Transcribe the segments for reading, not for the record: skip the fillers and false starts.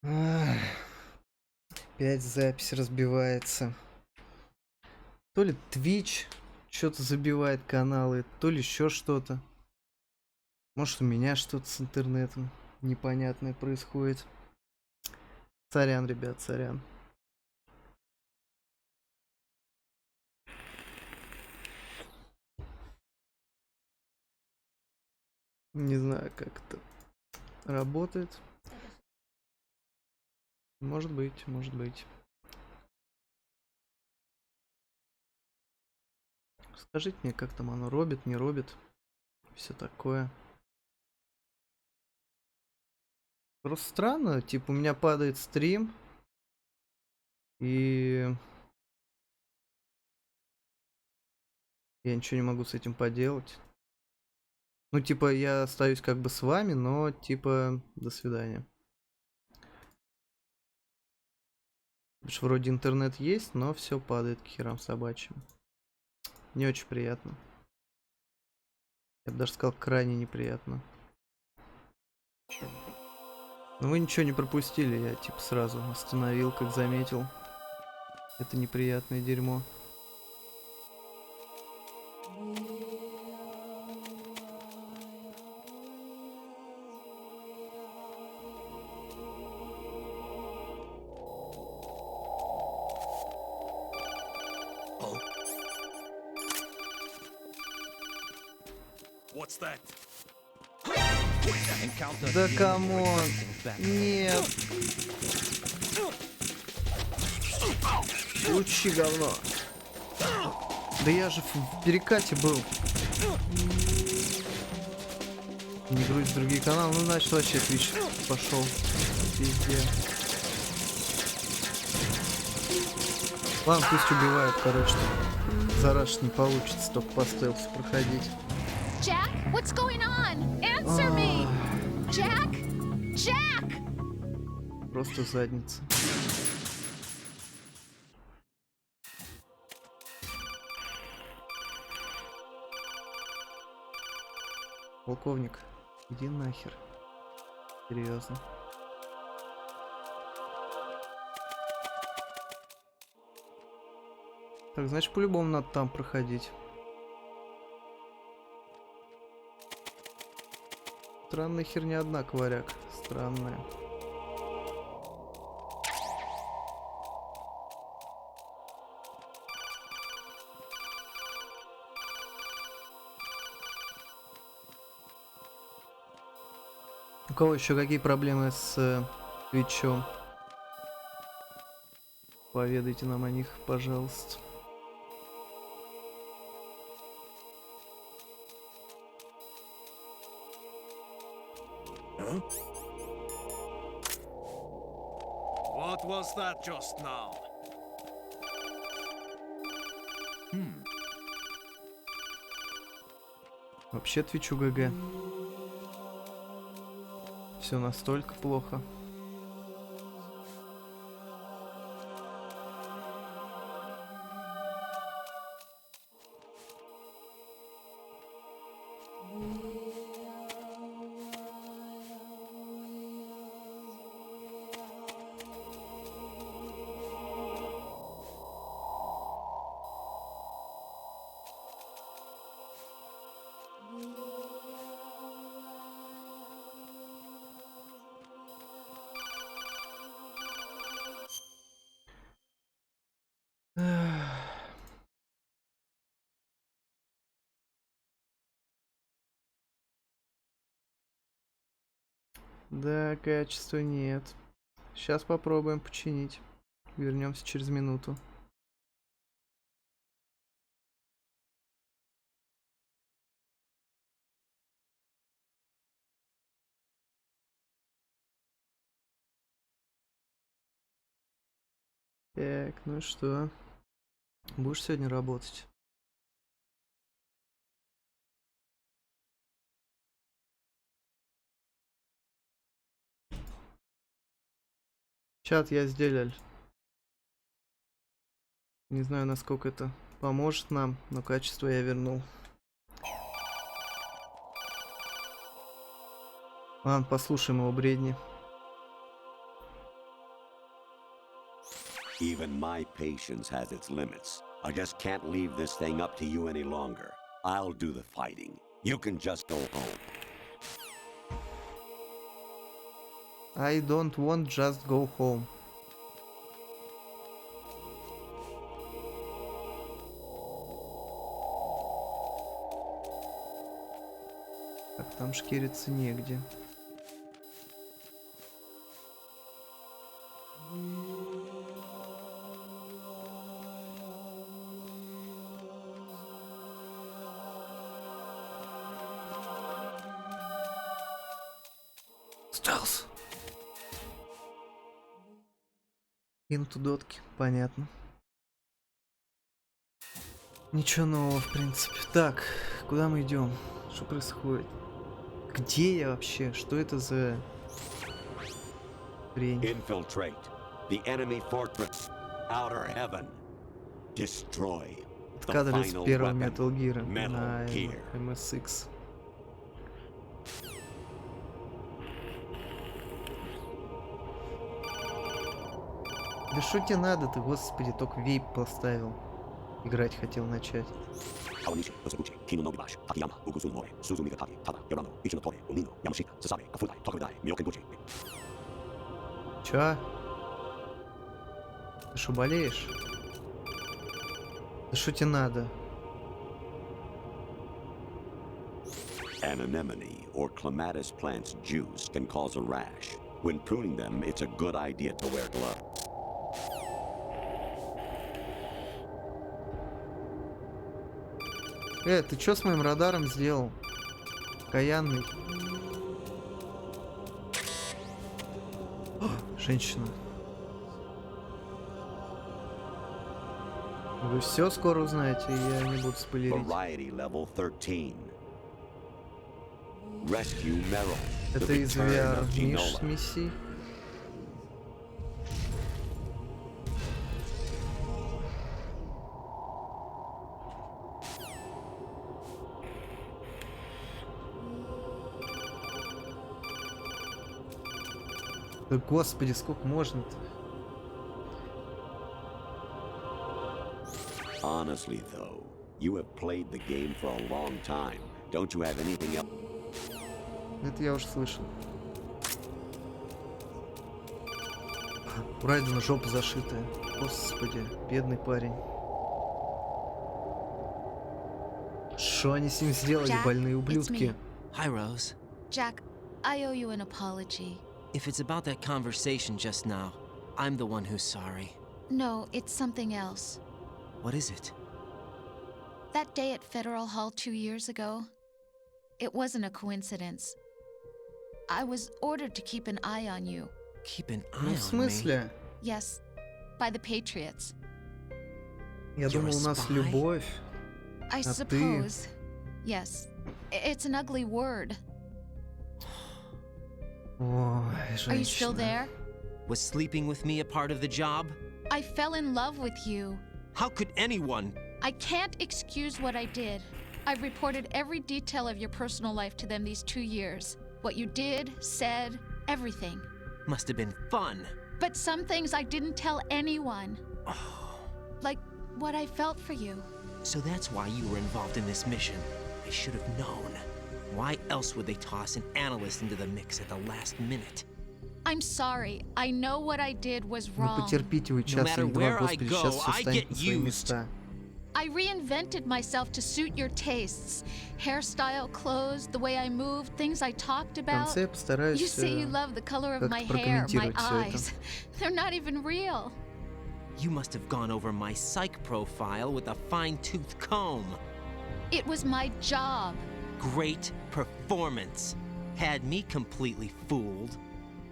Ах, опять запись разбивается. То ли Twitch что-то забивает каналы, то ли еще что-то. Может, у меня что-то с интернетом непонятное происходит. Сорян, ребят, сорян. Не знаю, как это работает. Может быть, может быть. Скажите мне, как там оно робит, не робит. Все такое. Просто странно, типа у меня падает стрим. И я ничего не могу с этим поделать. Ну, типа, я остаюсь как бы с вами, но, типа, до свидания. Потому что вроде интернет есть, но все падает к херам собачьим. Не очень приятно. Я бы даже сказал, крайне неприятно. Но вы ничего не пропустили, я, типа, сразу остановил, как заметил. Это неприятное дерьмо. Да камон! Нет! Лучи говно! Да я же в перекате был. Не грузить другие каналы, ну значит вообще Twitch пошел. Везде. Ладно, пусть убивают, короче. За раз не получится только по стелсу проходить. Jack, what's going on? Answer me! Jack! Jack! Просто задница. Полковник, иди нахер. Серьезно. Так, значит, по-любому надо там проходить. Странная херня, однако, варяг. Странная. У кого еще какие проблемы с Твичом? Поведайте нам о них, пожалуйста. What was that just now? Вообще Твичу ГГ. Все настолько плохо. Да, качества нет. Сейчас попробуем починить. Вернемся через минуту. Так, ну что? Будешь сегодня работать? Чат я сделал. Не знаю, насколько это поможет нам, но качество я вернул. Ладно, послушаем его бредни. Even my patience has its limits. I just can't leave this thing up to you any longer. I'll do the fighting. You can just go home. I don't want just go home. Так, там шкериться негде. Стелс. Инту дотки, понятно. Ничего нового, в принципе. Так, куда мы идем? Что происходит? Где я вообще? Что это за хрень? Infiltrate the enemy fortress. Outer heaven. Destroy the Кадр из final первого weapon. Metal Gear Metal на Gear. MSX. Да что тебе надо ты, господи, только вейп поставил. Играть хотел начать. Чё? Ты что, болеешь? Да что тебе надо? An anemone or clematis plant's juice can cause a rash. When pruning them, it's a good idea to wear gloves. Ты чё с моим радаром сделал? Каянный. О, женщина. Вы все скоро узнаете, я не буду спойлерить. Variety level 13. Rescue Merrill. Это из VR миссий. Да господи, сколько можно-то? Honestly, though, you have played the game for a long time. Don't you have anything else? Это я уже слышал. У Райдена жопа зашитая. Господи, бедный парень. Что они с ним сделали, Jack, больные it's ублюдки? me. Hi, Rose. Jack, I owe you an apology. If it's about that conversation just now, I'm the one who's sorry. No, it's something else. What is it? That day at Federal Hall 2 years ago, it wasn't a coincidence. I was ordered to keep an eye on you. Keep an eye Ну, в on me. смысле? Yes, by the Patriots. Я You're a думал, у нас spy? любовь. I ты? suppose. Yes. It's an ugly word. Ой, Are you still женщина. there? Was sleeping with me a part of the job? I fell in love with you. How could anyone? I can't excuse what I did. I've reported every detail of your personal life to them these 2 years. What you did, said, everything. Must have been fun. But some things I didn't tell anyone. Like what I felt for you. So that's why you were involved in this mission. I should have known. Why else would they toss an analyst into the mix at the last minute? I'm sorry. I know what I did was Ну wrong. потерпите вы час matter или два, where I господи, go, сейчас все I станет get на свои used. места. I reinvented myself to suit your tastes. Hairstyle, clothes, the way I moved, things I talked В about. конце я постараюсь You say you love the color of как-то my hair, my прокомментировать всё это. eyes. They're not even real. You must have gone over my psych profile with a fine-tooth comb. It was my job. Great performance. Had me completely fooled.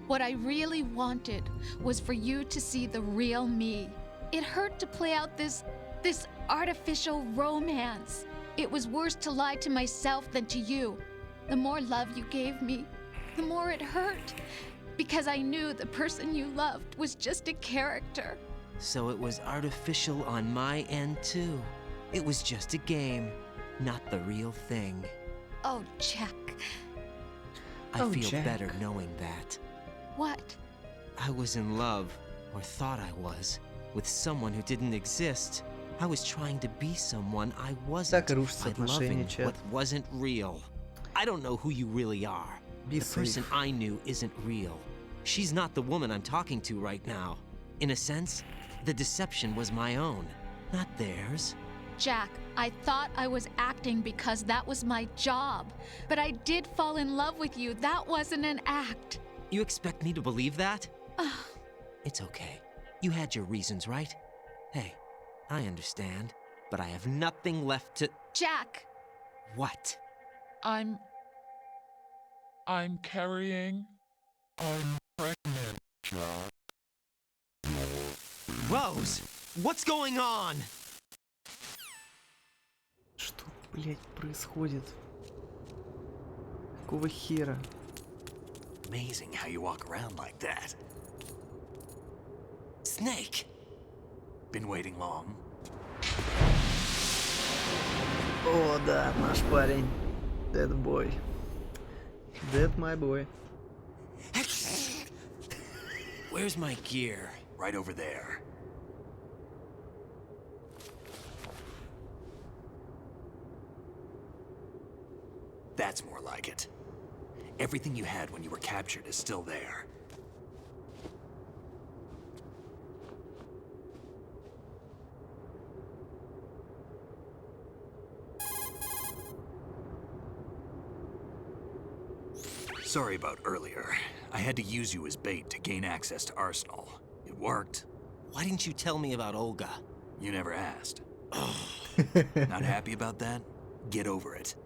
What I really wanted was for you to see the real me. It hurt to play out this artificial romance. It was worse to lie to myself than to you. The more love you gave me, the more it hurt. Because I knew the person you loved was just a character. So it was artificial on my end too. It was just a game, not the real thing. Oh, Jack. I Oh, feel Jack. better knowing that. What? I was in love, or thought I was. with someone who didn't exist. I was trying to be someone I wasn't. Так и рушатся by отношения, loving чат. what wasn't real. I don't know who you really are. Be The person safe. I knew isn't real. She's not the woman I'm talking to right now. In a sense, the deception was my own, not theirs. Jack, I thought I was acting because that was my job. But I did fall in love with you. That wasn't an act. You expect me to believe that? It's okay. You had your reasons, right? Hey, I understand, but I have nothing left to... Jack! What? I'm carrying. I'm pregnant, Jack. Rose, what's going on? Что, блядь, происходит? Какого хера? Amazing how you walk around like that. Snake! Been waiting long? О, да, наш парень. Dead boy. Dead my boy. Where's my gear? Right over there. That's more like it. Everything you had when you were captured is still there. Sorry about earlier. I had to use you as bait to gain access to Arsenal. It worked. Why didn't you tell me about Olga? You never asked. Not happy about that? Get over it.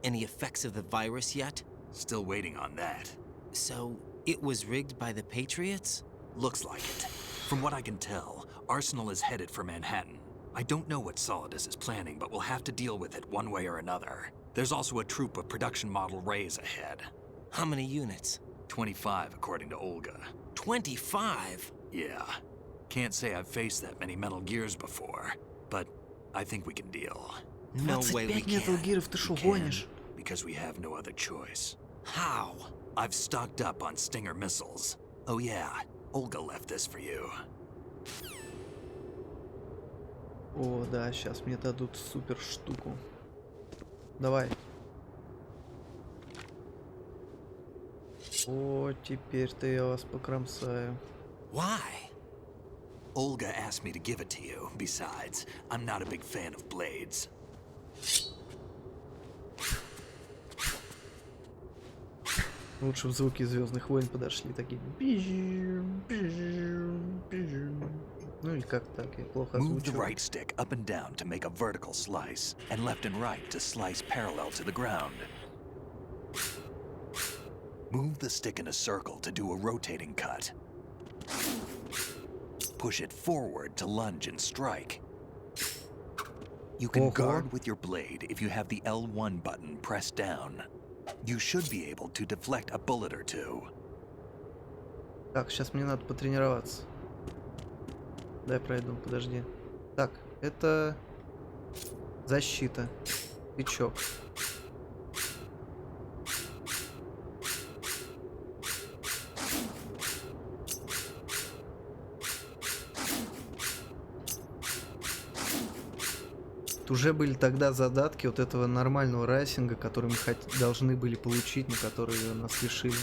Any effects of the virus yet? Still waiting on that. So, it was rigged by the Patriots? Looks like it. From what I can tell, Arsenal is headed for Manhattan. I don't know what Solidus is planning, but we'll have to deal with it one way or another. There's also a troop of production model Rays ahead. How many units? 25, according to Olga. 25? Yeah. Can't say I've faced that many Metal Gears before, but I think we can deal. No way we 25 Metal can. Gear'ов, ты шо, We can, гонишь? because we have no other choice. How? I've stocked up on Stinger missiles. Oh yeah, Olga left this for you. О, да, сейчас мне дадут супер штуку. Давай. О, теперь-то я вас покромсаю. Why? Olga asked me to give it to you. Besides, I'm not a big fan of blades. Лучше в звуки Звездных войн подошли такие. Бижим, бижим, бижим. Ну или как так, я плохо Move the озвучил. right stick up and down to make a vertical slice, and left and right to slice parallel to the ground. Move the stick in a circle to do a rotating cut. Push it forward to lunge and strike. You can Ого. guard with your blade if you have the L1 button pressed down. You should be able to deflect a bullet or two. Так, сейчас мне надо потренироваться. Дай пройду, подожди. Так, это защита. Тычок. Уже были тогда задатки вот этого нормального райсинга, который мы должны были получить, но которые нас лишили.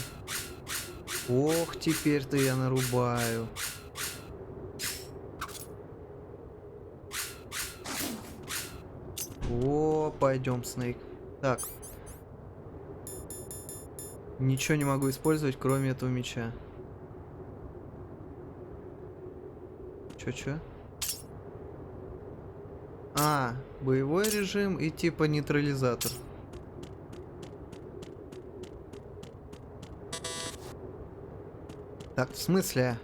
Ох, теперь-то я нарубаю. О, пойдем, Снейк. Так. Ничего не могу использовать, кроме этого меча. Чё? А, боевой режим и типа нейтрализатор. Так, в смысле?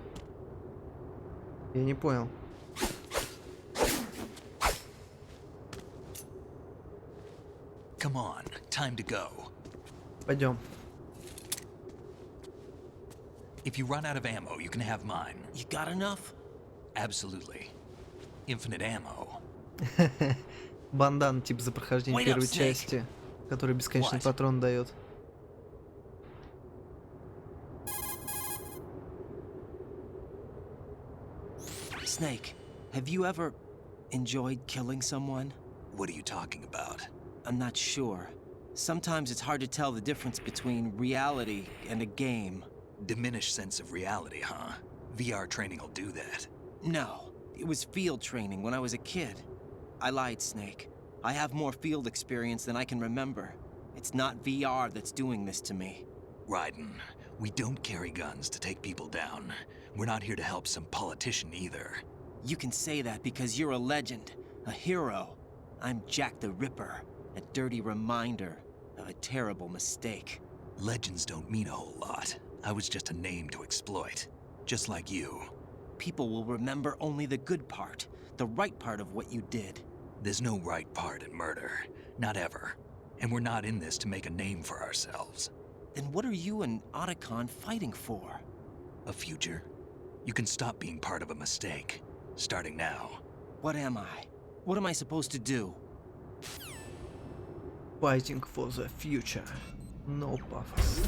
Я не понял. Come on, time to go. Пойдем. If you run out of ammo, you can have mine. You got enough? Absolutely. Infinite ammo. Бандан типа за прохождение Wait up, первой Snake. части, который бесконечный What? патрон дает. Snake, have you ever enjoyed killing someone? What are you talking about? I'm not sure. Sometimes it's hard to tell the difference between reality and a game. Diminished sense of reality, huh? VR training will do that. No, it was field training when I was a kid. I lied, Snake. I have more field experience than I can remember. It's not VR that's doing this to me. Raiden, we don't carry guns to take people down. We're not here to help some politician either. You can say that because you're a legend, a hero. I'm Jack the Ripper, a dirty reminder of a terrible mistake. Legends don't mean a whole lot. I was just a name to exploit, just like you. People will remember only the good part, the right part of what you did. There's no right part in murder, not ever. And we're not in this to make a name for ourselves. Then what are you and Otacon fighting for? A future? You can stop being part of a mistake, starting now. What am I? What am I supposed to do? Fighting for the future. No pathos.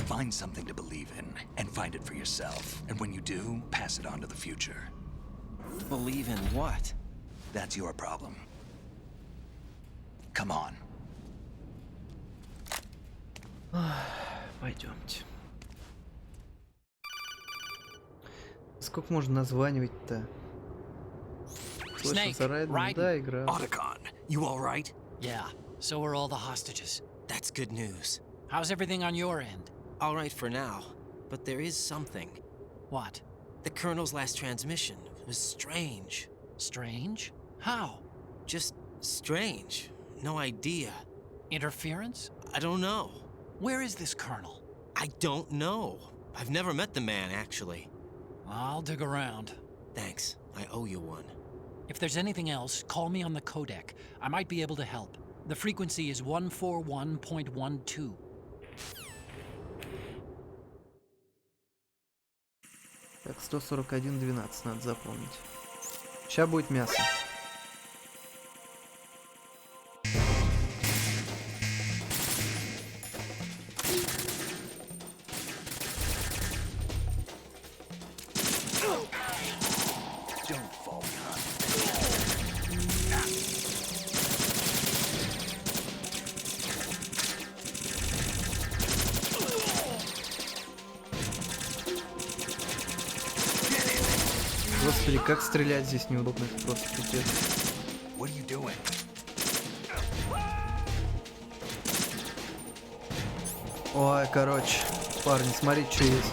Find something to believe in, and find it for yourself. And when you do, pass it on to the future. Believe in what? That's your problem. Come on. Пойдемте. Сколько можно названивать-то? Слышал Snake, за Райденом? Raiden. Да, играл. Otacon, you all right? Yeah, so are all the hostages. That's good news. How's everything on your end? All right for now, but there is something. What? The Colonel's last transmission was strange. Strange? How? Just strange. No idea. Interference? I don't know. Where is this colonel? I don't know. I've never met the man, actually. I'll dig around. Thanks. I owe you one. If there's anything else, call me on the codec. I might be able to help. The frequency is 141.12. Так, 141.12 надо запомнить. Сейчас будет мясо. Don't fall behind. Господи, как стрелять здесь неудобно, это просто пипец. What are you doing? Ой, короче, парни, смотрите, что есть.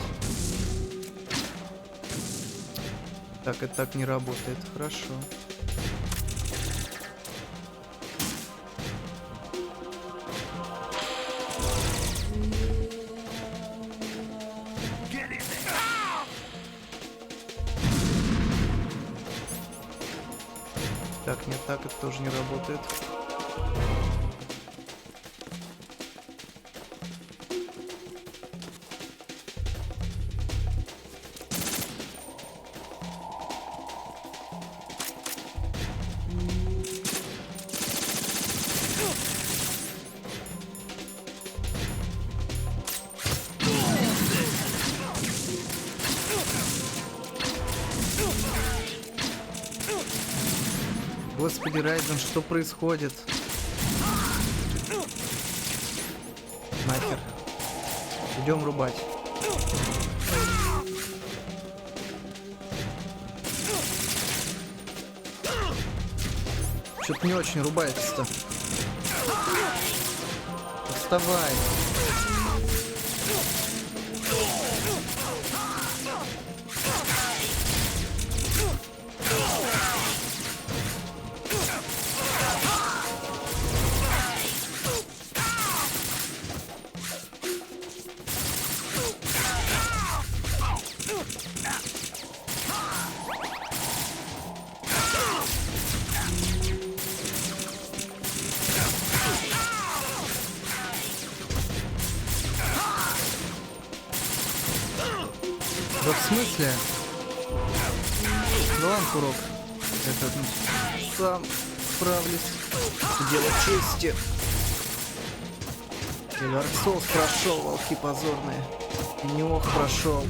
Так, это так не работает, хорошо. Так, нет, так это тоже не работает. Господи, Райден, что происходит? Нахер. Идем рубать. Что-то не очень рубается-то. Вставай. Да в смысле? Ну ладно, курок. Это сам справлюсь. Дело чести. И Dark Souls прошел, волки позорные. И не ох прошел.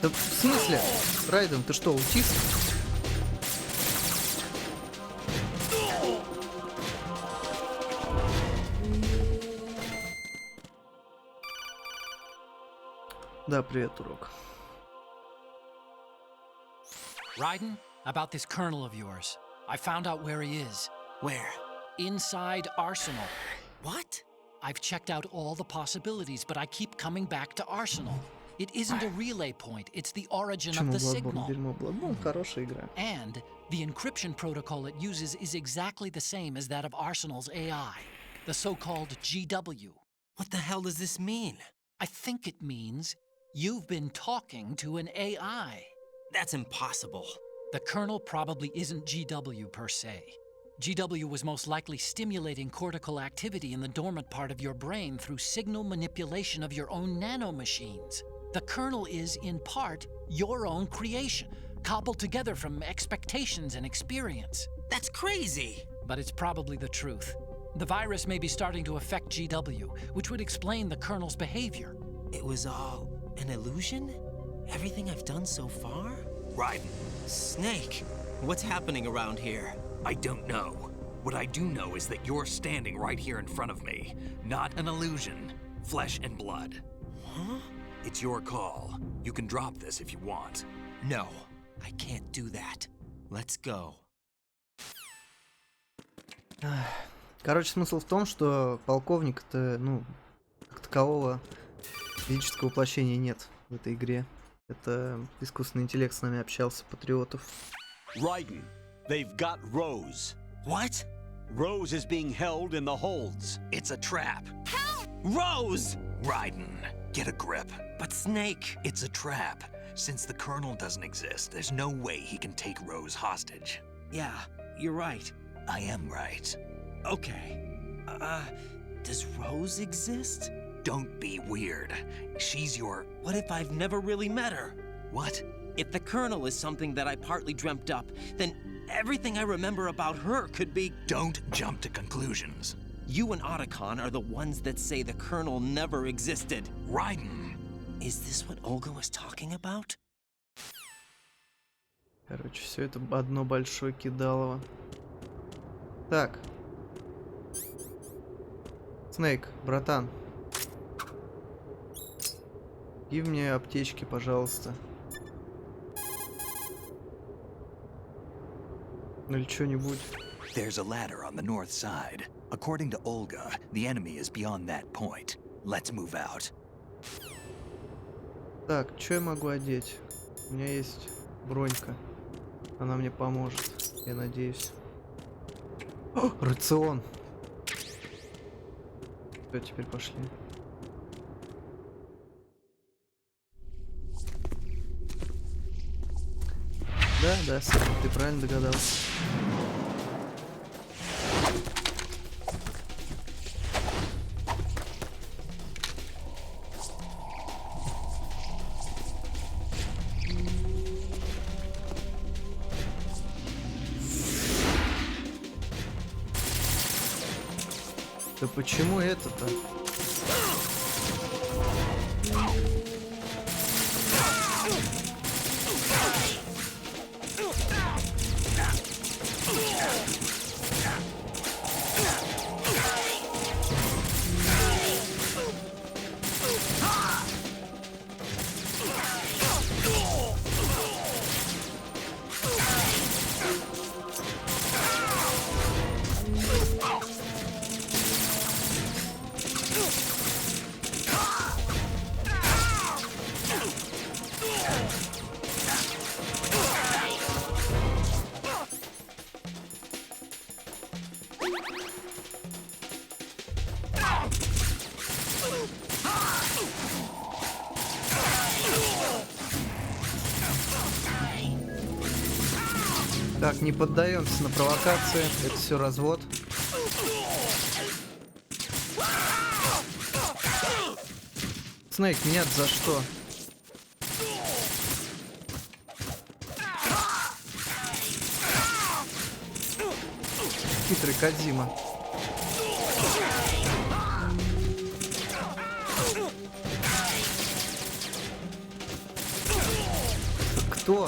Да в смысле? Райден, ты что, аутист? Да, привет, урок. Raiden, about this colonel of yours. I found out where he is. Where? Inside Arsenal. What? I've checked out all the possibilities, but I keep coming back to Arsenal. It isn't a relay point, it's the origin of Почему the Bloodborne signal. дерьмо? Bloodborne хорошая игра. And the encryption protocol it uses is exactly the same as that of Arsenal's AI, the so-called GW. What the hell does this mean? I think it means you've been talking to an AI. That's impossible. The kernel probably isn't GW per se. GW was most likely stimulating cortical activity in the dormant part of your brain through signal manipulation of your own nanomachines. The kernel is, in part, your own creation, cobbled together from expectations and experience. That's crazy. But it's probably the truth. The virus may be starting to affect GW, which would explain the kernel's behavior. It was all an illusion? Everything I've done so far? Raiden, Snake, what's happening around here? I don't know. What I do know is that you're standing right here in front of me. Not an illusion. Flesh and blood. Huh? It's your call. You can drop this if you want. No, I can't do that. Let's go. Короче, смысл в том, что полковника-то, ну, как такового физического воплощения нет в этой игре. Это искусственный интеллект с нами общался, патриотов. Raiden, they've got Rose. What? Rose is being held in the holds. It's a trap. Rose! Raiden, get a grip. But Snake... It's a trap. Since the Colonel doesn't exist, there's no way he can take Rose hostage. Yeah, you're right. I am right. Okay. Does Rose exist? Don't be weird. She's your... What if I've never really met her? What? If the Colonel is something that I partly dreamt up, then everything I remember about her could be... Don't jump to conclusions. You and Otacon are the ones that say the Colonel never existed. Raiden! Is this what Olga was talking about? Короче, все это одно большое кидалово. Так. Снейк, братан. Give мне аптечки, пожалуйста. Ну или что-нибудь. There's a ladder on the north side. According to Olga, the enemy is beyond that point. Let's move out. Так, что я могу одеть? У меня есть бронька. Она мне поможет, я надеюсь. О, рацион! Все, теперь пошли. Да, Сэм, ты правильно догадался. Да почему это-то? Так, не поддаемся на провокации. Это все развод. Снейк, меня за что? Хитрый Кодзима. Что?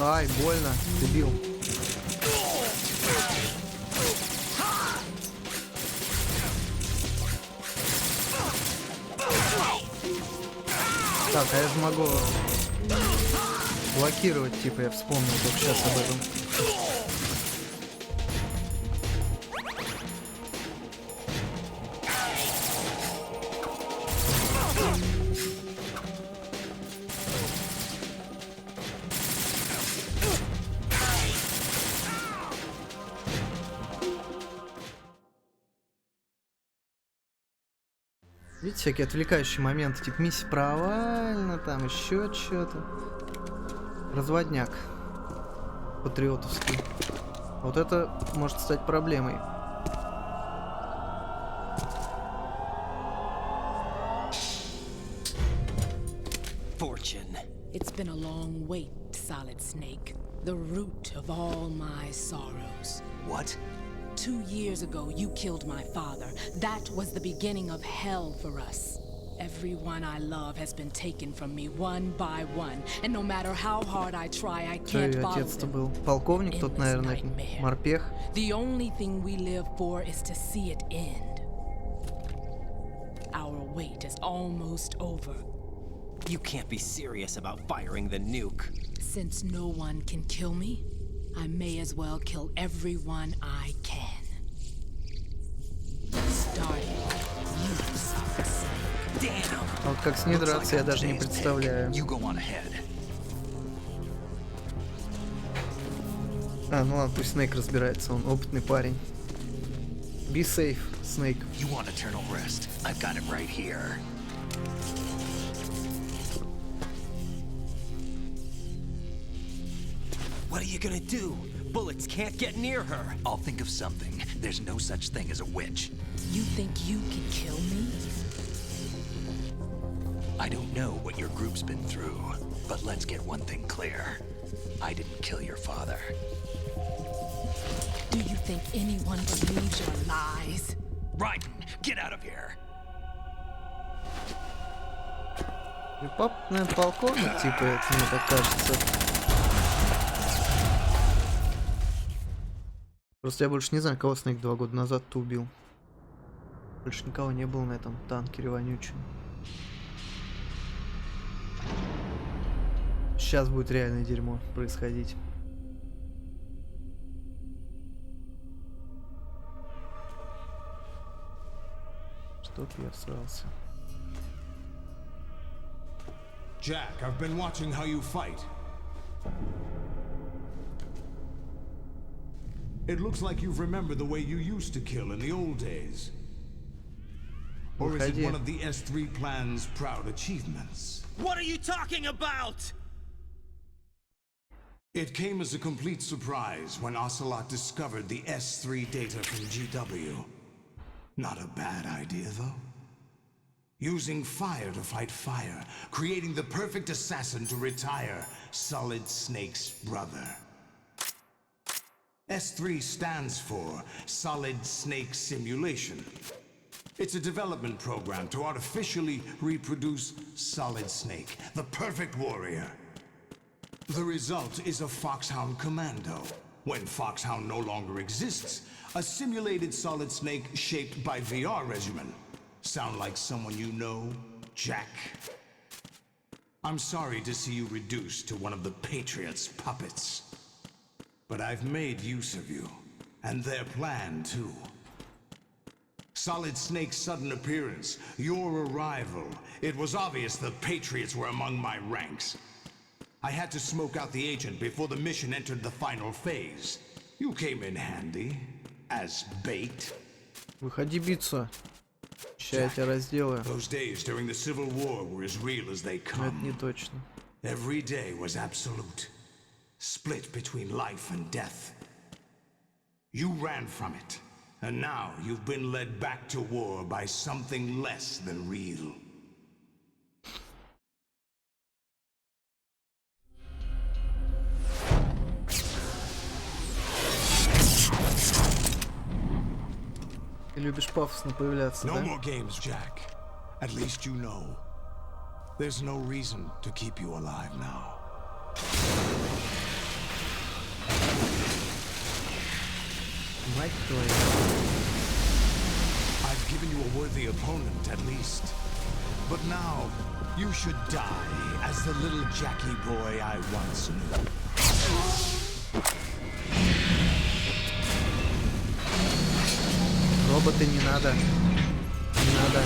Ай, больно, дебил. Так, а я же могу блокировать, типа, я вспомнил только сейчас об этом. Видите, всякие отвлекающие моменты, типа миссия провальна, там еще что-то. Разводняк. Патриотовский. Вот это может стать проблемой. Fortune. It's been a long wait, Solid Snake. The root of all my sorrows. What? 2 years ago, you killed my father. That was the beginning of hell for us. Everyone I love has been taken from me one by one, and no matter how hard I try, I can't follow Отец-то them. был полковник, тот, наверное, морпех. The only thing we live for is to see it end. Our wait is almost over. You can't be serious about firing the nuke. Since no one can kill me, I may as well kill everyone I can. Starting you, Solid Snake. Damn! А вот как с ней драться, я даже не представляю. You go on ahead. А, ну ладно, пусть Снейк разбирается, он опытный парень. Be safe, Снейк. You want eternal rest? I've got it right here. What are you gonna do? Bullets can't get near her. I'll think of something. There's no such thing as a witch. You think you can kill me? I don't know what your group's been through, but let's get one thing clear. I didn't kill your father. Do you think anyone believes your lies? Raiden, get out of here! Пап, наверное, полковник, типа, это мне так кажется. Просто я больше не знаю, кого Снейк 2 года назад-то убил. Больше никого не было на этом танкере вонючем. Сейчас будет реальное дерьмо происходить. Что-то я всрался. Jack, I've been watching how you fight. It looks like you've remembered the way you used to kill in the old days. Or is it one of the S3 plan's proud achievements? What are you talking about? It came as a complete surprise when Ocelot discovered the S3 data from GW. Not a bad idea, though. Using fire to fight fire, creating the perfect assassin to retire Solid Snake's brother. S3 stands for Solid Snake Simulation. It's a development program to artificially reproduce Solid Snake, the perfect warrior. The result is a Foxhound Commando. When Foxhound no longer exists, a simulated Solid Snake shaped by VR regimen. Sound like someone you know, Jack? I'm sorry to see you reduced to one of the Patriots' puppets. But I've made use of you, and their plan too. Solid Snake's sudden appearance, your arrival, it was obvious the Patriots were among my ranks. I had to smoke out the agent before the mission entered the final phase. You came in handy, as bait. Выходи биться. Ща я тебя разделаю. Those days during the Civil War were as real as they Это не come. точно. Every day was absolute. split between life and death. You ran from it, and now you've been led back to war by something less than real. Ты любишь пафосно появляться, No да? more games, Jack. At least you know. There's no reason to keep you alive now. Мать твою. I've given you a worthy opponent, at least. But now, you should die as the little Jackie boy I once knew. Роботы не надо. Не надо.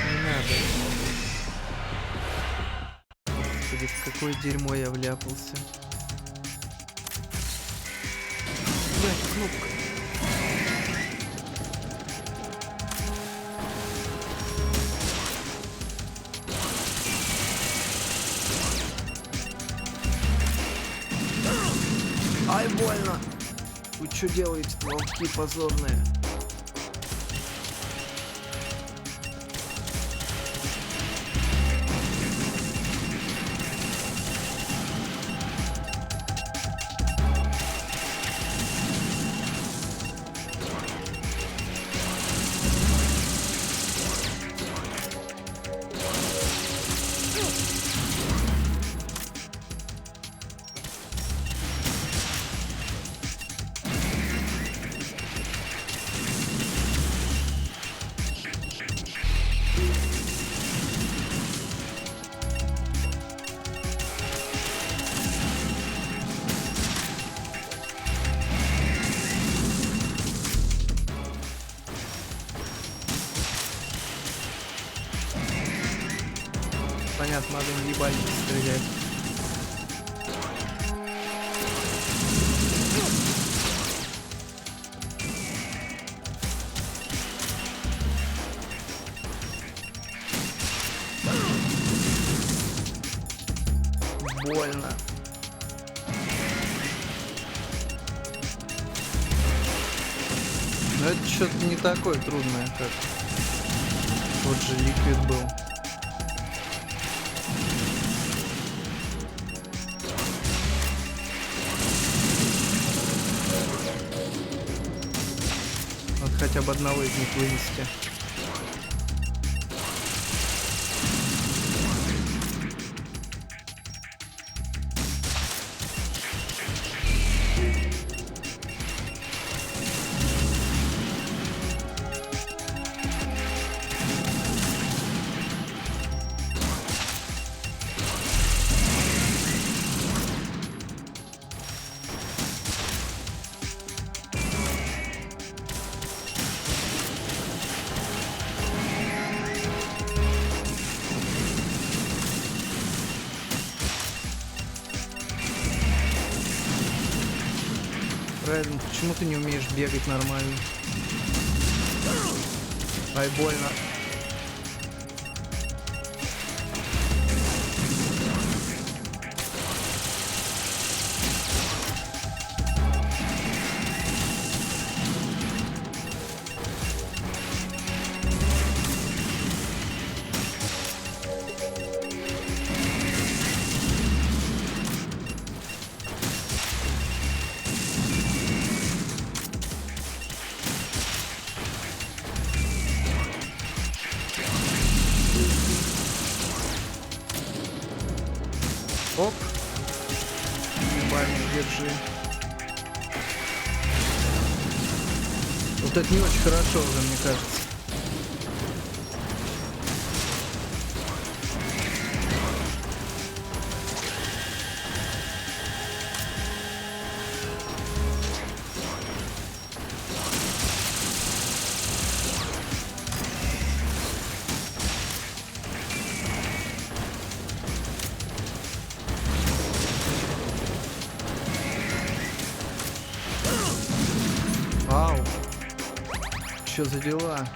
Не надо. Господи, в какое дерьмо я вляпался. Блядь, кнопка. Ай, больно! Вы что делаете, волки позорные? Понятно, надо им ебальник стрелять. Больно. Но это что-то не такое трудное, как тот же ликвид был. Вот хотя бы одного из них вынести. Правильно, почему ты не умеешь бегать нормально? Ай, больно. Оп. Ебальник, держи. Вот это не очень хорошо уже, мне кажется. Ау. Что за дела?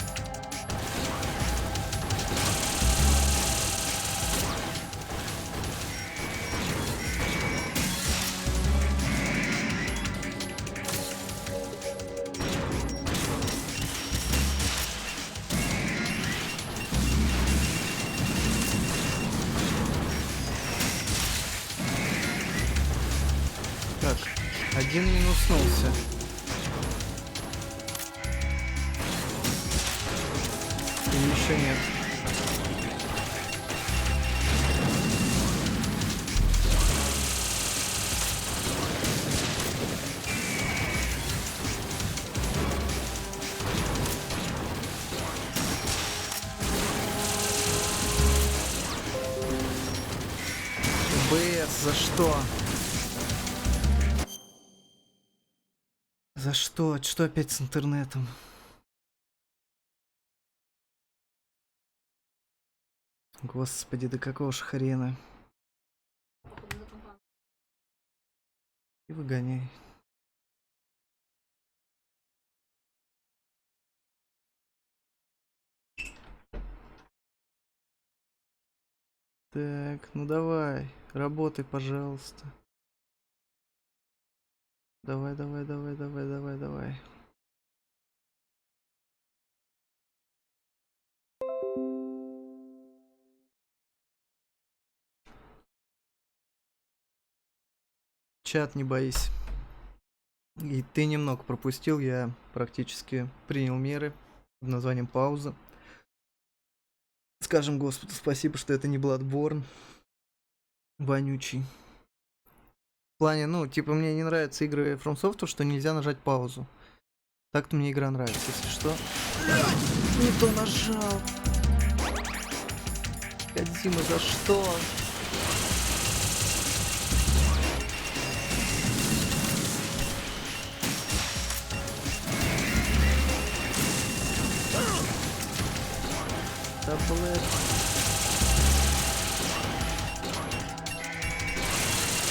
Один минуснулся. Или еще нет. БС, за что? За что? Что опять с интернетом? Господи, да какого ж хрена? И выгоняй. Так, ну давай, работай, пожалуйста. Давай, давай, давай, давай, давай, давай. Чат, не боись. И ты немного пропустил, я практически принял меры под названием пауза. Скажем Господу спасибо, что это не Bloodborne. Вонючий. В плане, ну, типа, мне не нравятся игры From Software, что нельзя нажать паузу. Так-то мне игра нравится, если что. Не то нажал. Кодзима, за что? Да, блэд.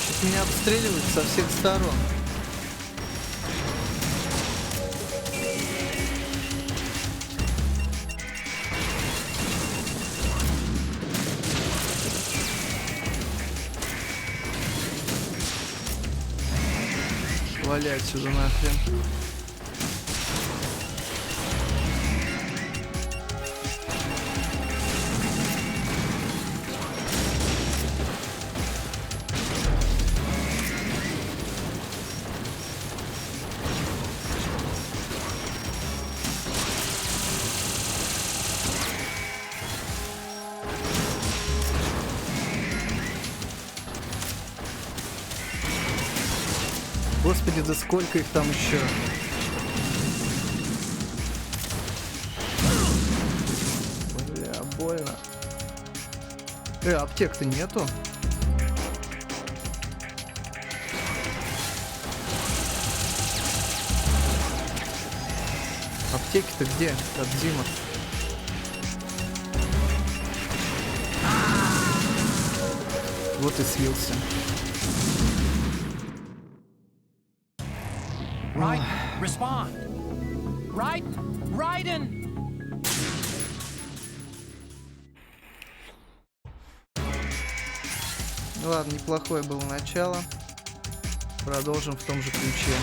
Сейчас меня обстреливают со всех сторон. Валяй отсюда нахрен. Господи, да сколько их там еще? Бля, больно. Аптек-то нету. Аптеки-то где? Кодзима. Вот и слился. Right, respond. Right, Raiden. Ну ладно, неплохое было начало. Продолжим в том же ключе.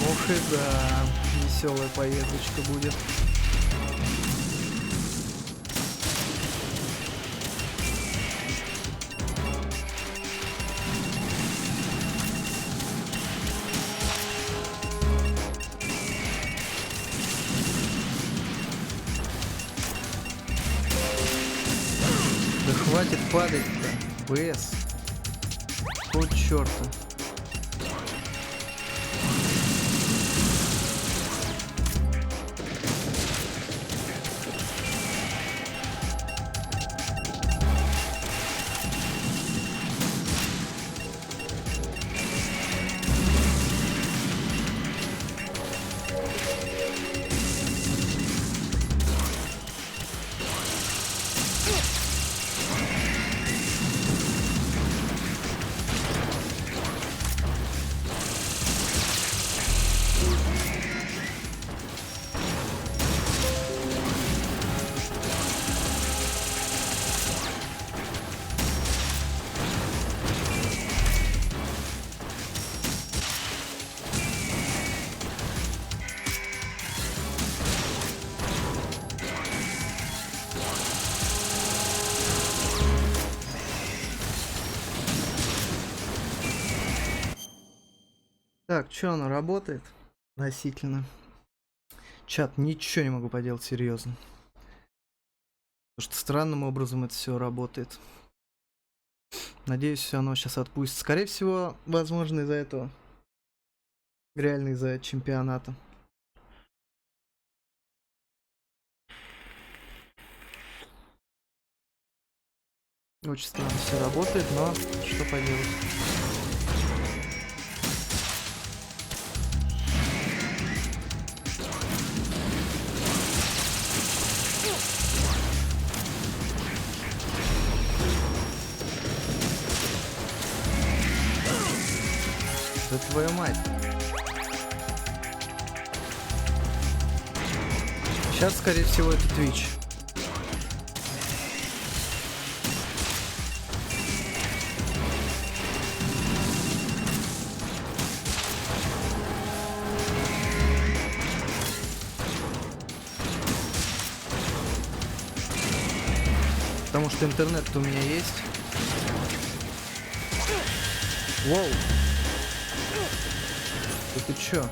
Ох и да, веселая поездочка будет. Да хватит падать-то, БС. Какого черта? Так, что оно работает? Относительно. Чат, ничего не могу поделать, серьезно. Потому что странным образом это все работает. Надеюсь, оно сейчас отпустит. Скорее всего, возможно, из-за этого. Реально из-за чемпионата. Очень странно все работает, но что поделать. Да твою мать. Сейчас, скорее всего, это Twitch. Потому что интернет-то у меня есть. Воу. Ты чё?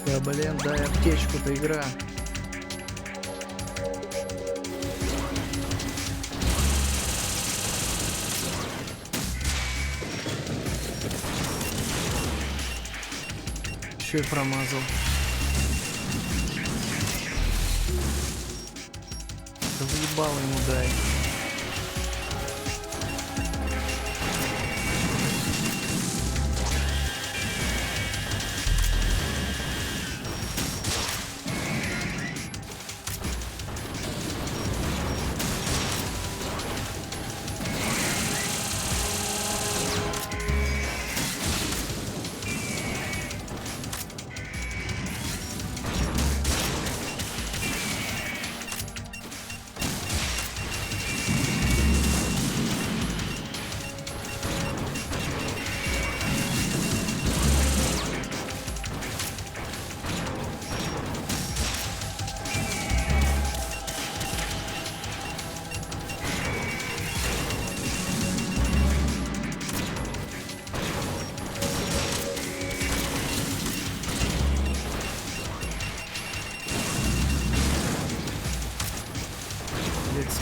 Да блин, дай аптечку-то, игра. Еще и промазал. Да въебало ему дай.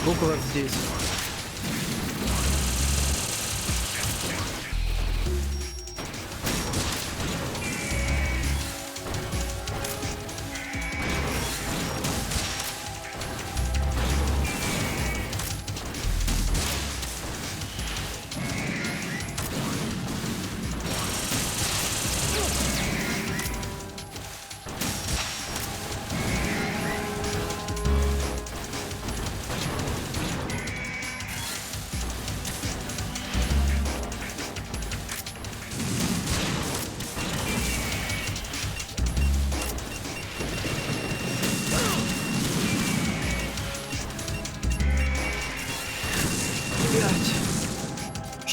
Сколько вас здесь?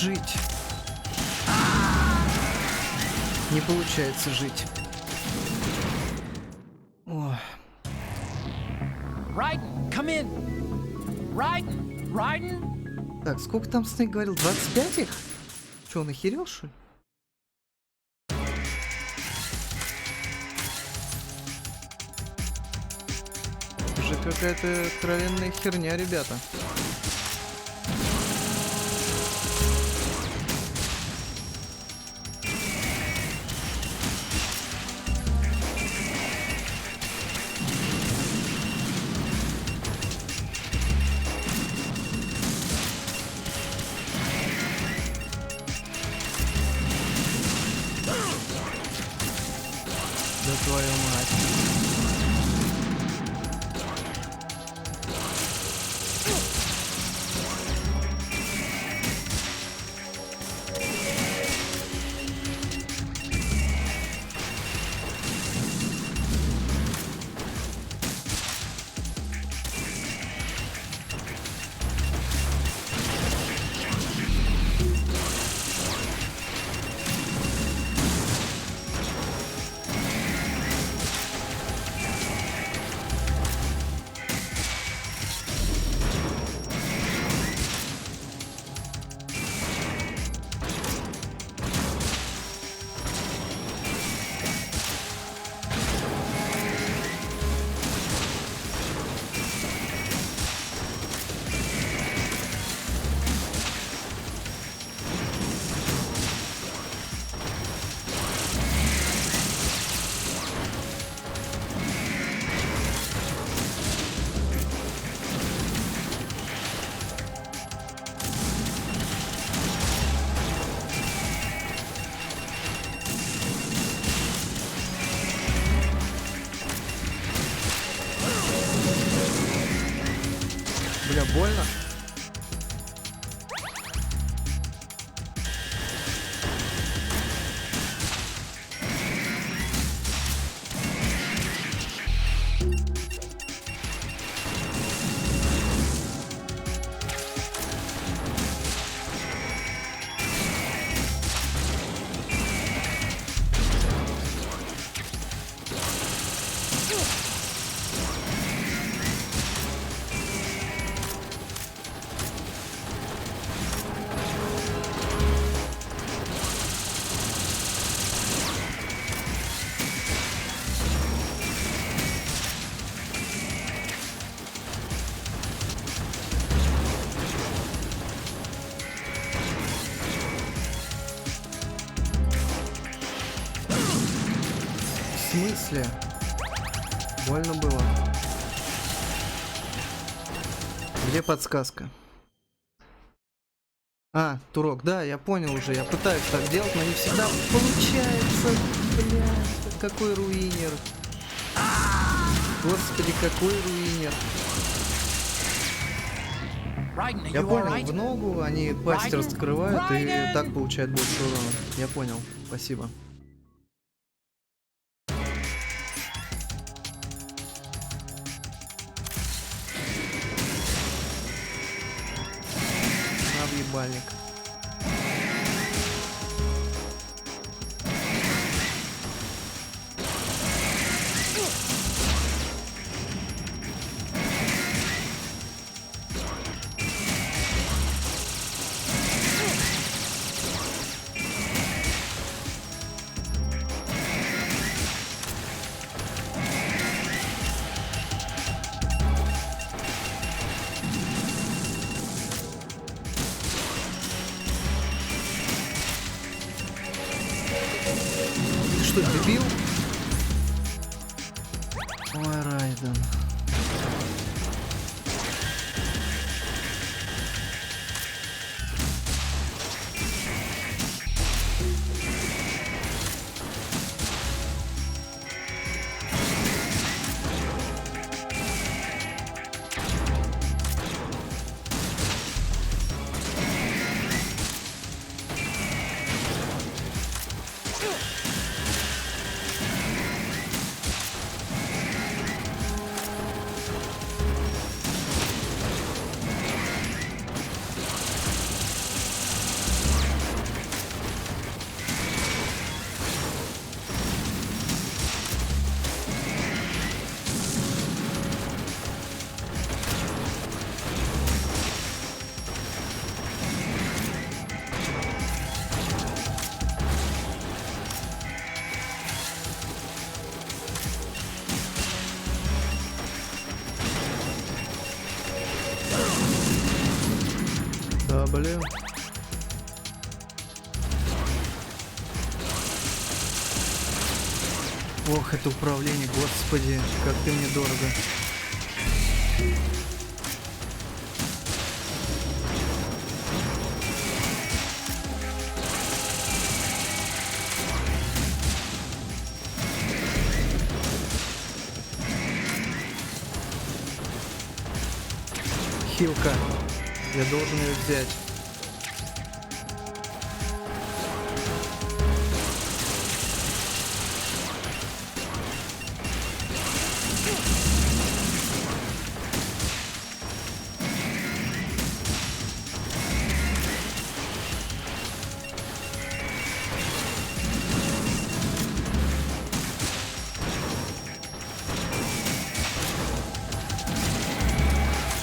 Жить. Не получается жить. О. Raiden, come in. Raiden. Так, сколько там Снейк говорил? 25 их? Че, он охерел, что ли? Это же какая-то откровенная херня, ребята. Да твою мать. Бля, больно. В смысле? Больно было. Где подсказка? А, турок, да, я понял уже. Я пытаюсь так делать, но не всегда получается. Блядь, какой руинер. Господи, какой руинер. Я понял, в ногу они пасть раскрывают и так получают больше урона. Я понял, спасибо. Ебальник. Что, дебил? Ой, Райден. блин. Ох, это управление, господи, как ты мне дорого. Хилка. Я должен ее взять.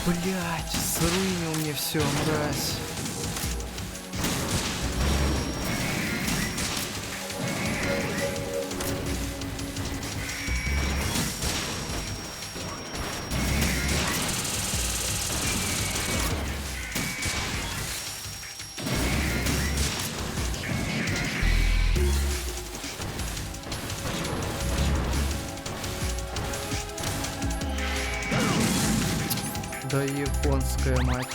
Блять, сруинил мне все, мразь. Да японская мать.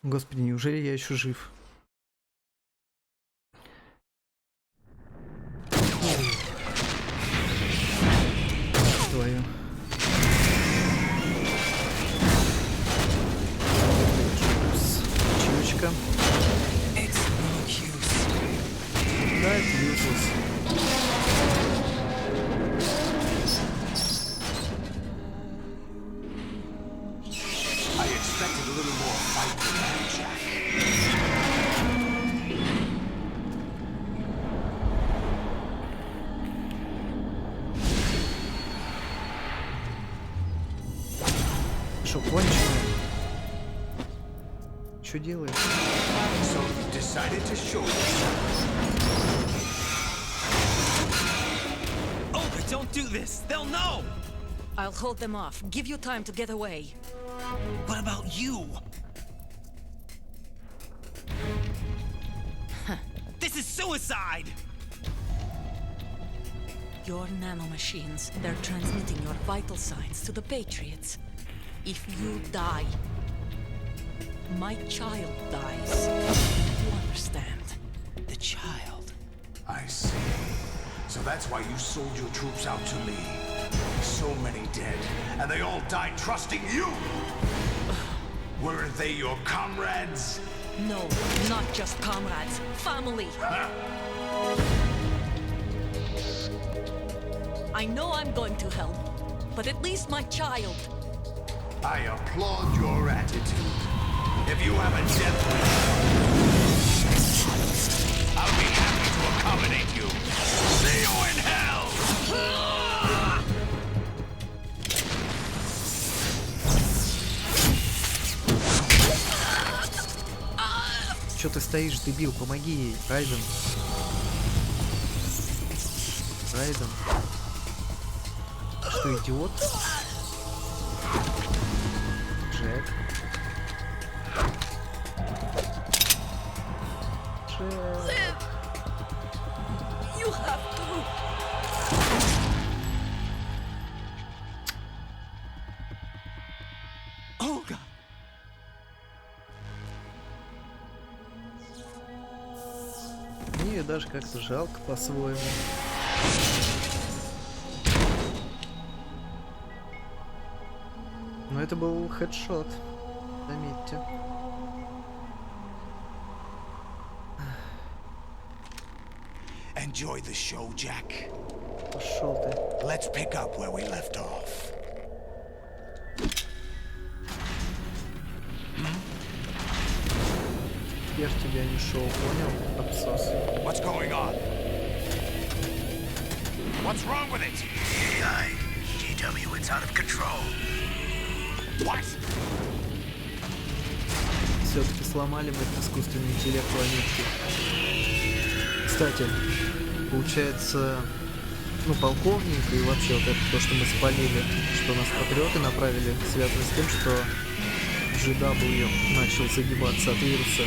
Господи, неужели я еще жив? Твою. Чучка. Да, это useless. I expected a little more fight than that, Jack. Шо, кончено? Чё делаешь? So you decided to show yourself. Olga, don't do this! They'll know! I'll hold them off. Give you time to get away. What about you? This is suicide! Your nanomachines, they're transmitting your vital signs to the Patriots. If you die, my child dies. You understand? The child. I see. So that's why you sold your troops out to me. So many dead, and they all died trusting you! Weren't they your comrades? No, not just comrades. Family. I know I'm going to hell, but at least my child. I applaud your attitude. If you have a death wish, I'll be happy to accommodate you. See you in hell! Чё ты стоишь, дебил? Помоги ей, Райден. Райден. Что, идиот? Джек. Джек. даже как-то жалко по-своему. Но это был хедшот, заметьте. Enjoy the show, Jack. Пошел ты. Let's pick up where we left off. Я ж тебя не шоу, понял? Абсос. What's going on? What's wrong with it? AI, GW, it's out of control. What? Все-таки сломали мы этот искусственный интеллект планетки. Кстати, получается, ну, полковник и вообще вот это то, что мы спалили, что нас патриоты направили, связано с тем, что GW начал загибаться от вируса,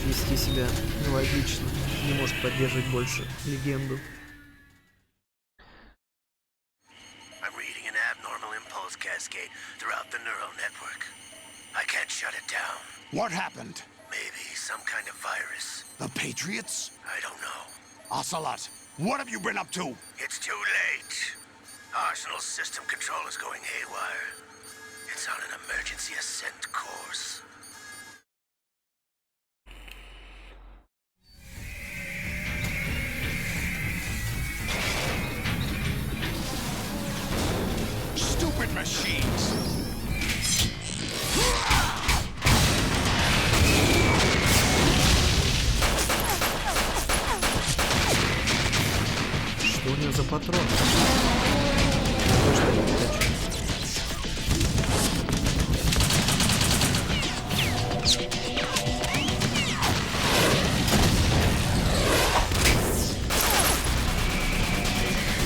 вести себя нелогично, не может поддерживать больше легенду. I'm reading an abnormal impulse cascade throughout the neural network. I can't shut it down. What happened? Maybe some kind of virus. The Patriots? I don't know. Ocelot, what have you been up to? It's too late. Arsenal's system control is going haywire. It's on an emergency ascent course. Stupid machines! Что у него за патрон? Точно не хочу.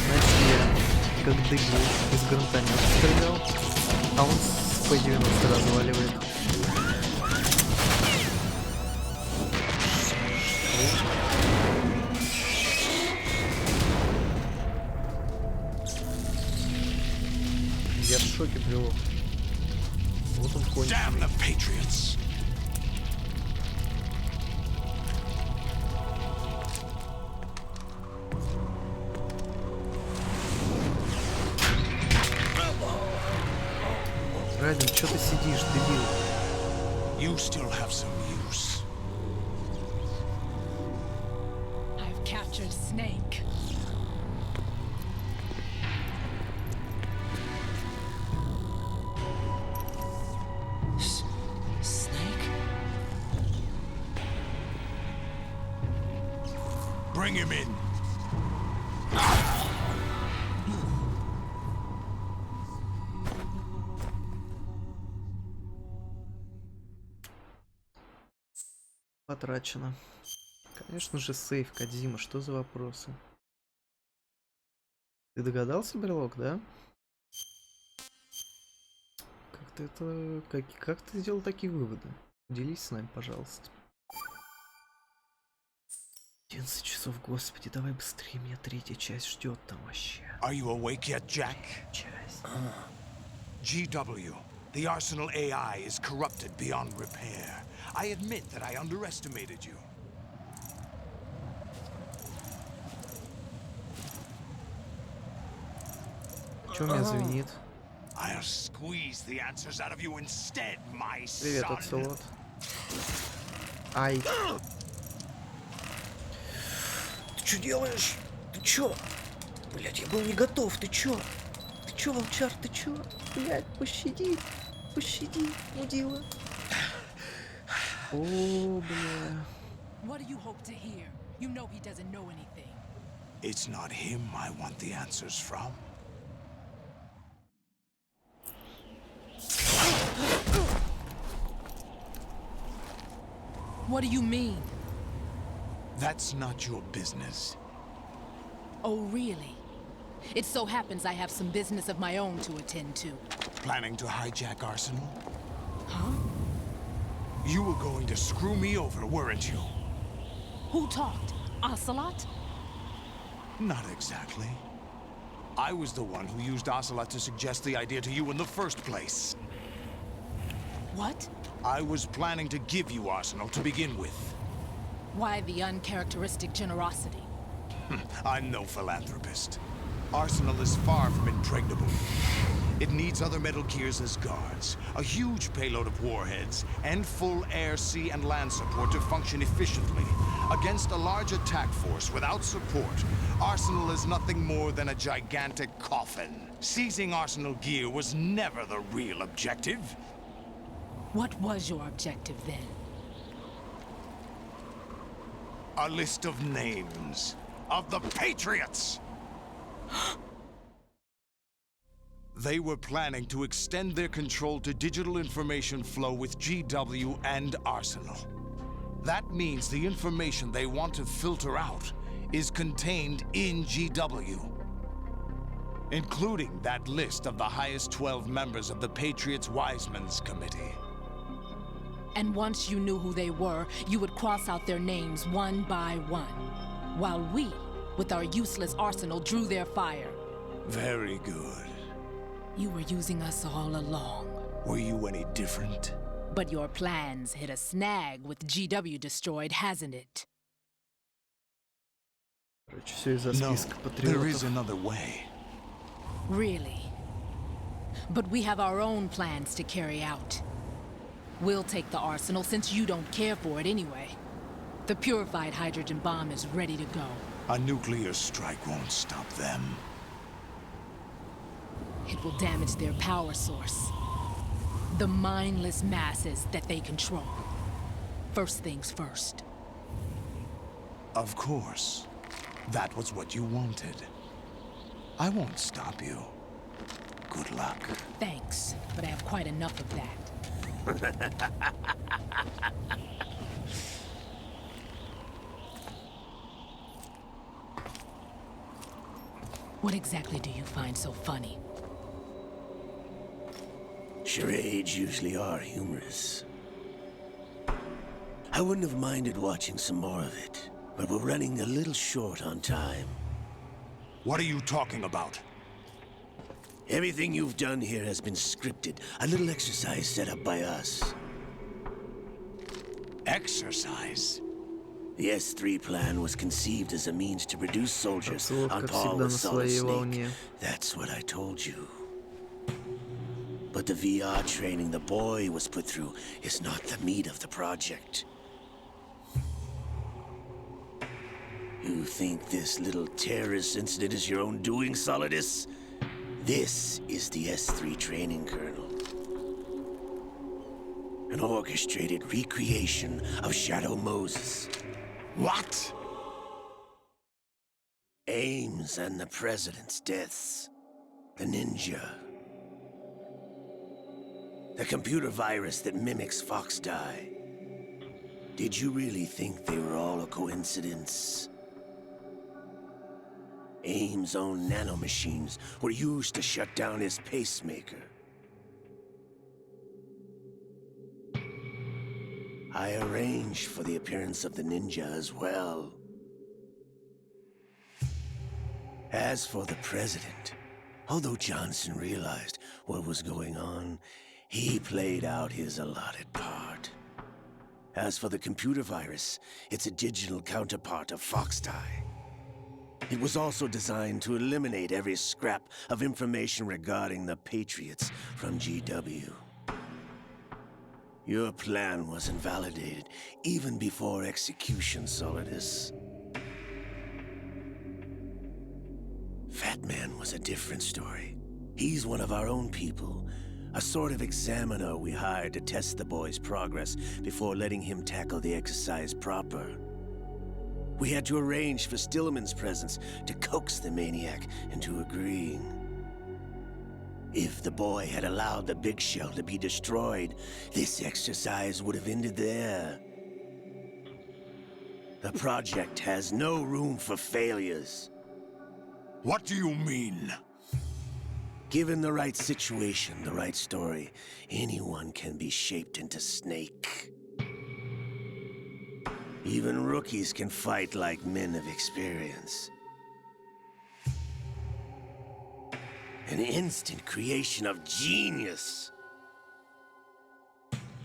Значит, я как дыгл из гранатомета стрелял, а он с P90 разваливает. Я в шоке, плевок. Вот он кончил. Damn the Patriots! Райден, чё ты сидишь, дебил? You still have some use. I've captured Snake. Snake? Bring him in. Потрачено. Конечно же, сейф, Кодзима, что за вопросы? Ты догадался, брелок, да? Как ты это... Как ты сделал такие выводы? Делись с нами, пожалуйста. 11 часов, господи, давай быстрее, меня третья часть ждет там вообще. Are you awake yet, Jack? Часть. GW, the Arsenal AI is corrupted beyond repair. I admit that I underestimated you. Чё меня звенит? I'll squeeze the answers out of you instead, my Привет, son. Оцелот. Ай. Ты чё делаешь? Ты чё? Блять, я был не готов, ты чё? Ты чё, волчар, ты чё? Блять, пощади. Пощади, мудила. О, бля. What do you hope to hear? You know he doesn't know anything. It's not him I want the answers from. What do you mean? That's not your business. Oh, really? It so happens I have some business of my own to attend to. Planning to hijack Arsenal? Huh? You were going to screw me over, weren't you? Who talked? Ocelot? Not exactly. I was the one who used Ocelot to suggest the idea to you in the first place. What? I was planning to give you Arsenal to begin with. Why the uncharacteristic generosity? I'm no philanthropist. Arsenal is far from impregnable. It needs other Metal Gears as guards, a huge payload of warheads, and full air, sea, and land support to function efficiently. Against a large attack force without support, Arsenal is nothing more than a gigantic coffin. Seizing Arsenal gear was never the real objective. What was your objective then? A list of names of the Patriots! They were planning to extend their control to digital information flow with GW and Arsenal. That means the information they want to filter out is contained in GW, including that list of the highest 12 members of the Patriots Wiseman's Committee. And once you knew who they were, you would cross out their names one by one, while we, with our useless arsenal, drew their fire. Very good. You were using us all along. Were you any different? But your plans hit a snag with GW destroyed, hasn't it? Короче, все из-за No, списка there is патриотов. another way. Really? But we have our own plans to carry out. We'll take the arsenal since you don't care for it anyway. The purified hydrogen bomb is ready to go. A nuclear strike won't stop them. It will damage their power source. The mindless masses that they control. First things first. Of course. That was what you wanted. I won't stop you. Good luck. Thanks, but I have quite enough of that. What exactly do you find so funny? Charades usually are humorous. I wouldn't have minded watching some more of it, but we're running a little short on time. What are you talking about? Everything you've done here has been scripted. A little exercise set up by us. Exercise? The S3 plan was conceived as a means to produce soldiers Абсолютно, on как par всегда, with на Solid своей Snake. волне. That's what I told you. But the VR training the boy was put through is not the meat of the project. You think this little terrorist incident is your own doing, Solidus? This is the S3 training kernel. An orchestrated recreation of Shadow Moses. What? Ames and the President's deaths. The ninja. The computer virus that mimics Foxdie. Did you really think they were all a coincidence? Ames' own nanomachines were used to shut down his pacemaker. I arranged for the appearance of the ninja as well. As for the President, although Johnson realized what was going on, he played out his allotted part. As for the computer virus, it's a digital counterpart of Foxdie. It was also designed to eliminate every scrap of information regarding the Patriots from GW. Your plan was invalidated even before execution, Solidus. Fat Man was a different story. He's one of our own people, a sort of examiner we hired to test the boy's progress before letting him tackle the exercise proper. We had to arrange for Stillman's presence to coax the maniac into agreeing. If the boy had allowed the big shell to be destroyed, this exercise would have ended there. The project has no room for failures. What do you mean? Given the right situation, the right story, anyone can be shaped into Snake. Even rookies can fight like men of experience. An instant creation of genius.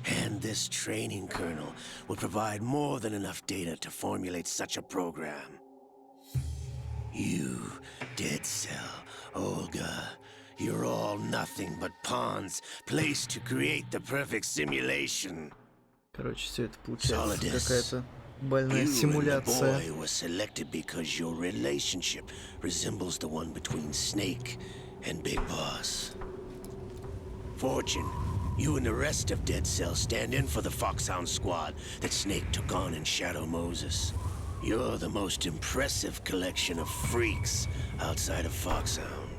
And this training kernel would provide more than enough data to formulate such a program. You, Dead Cell, Olga, you're all nothing but pawns placed to create the perfect simulation. Короче, все это получается Solidus, какая-то больная you and the симуляция. boy was selected because your relationship resembles the one between Snake and Big Boss. Fortune, you and the rest of Dead Cell stand in for the Foxhound squad that Snake took on in Shadow Moses. You're the most impressive collection of freaks outside of Foxhound.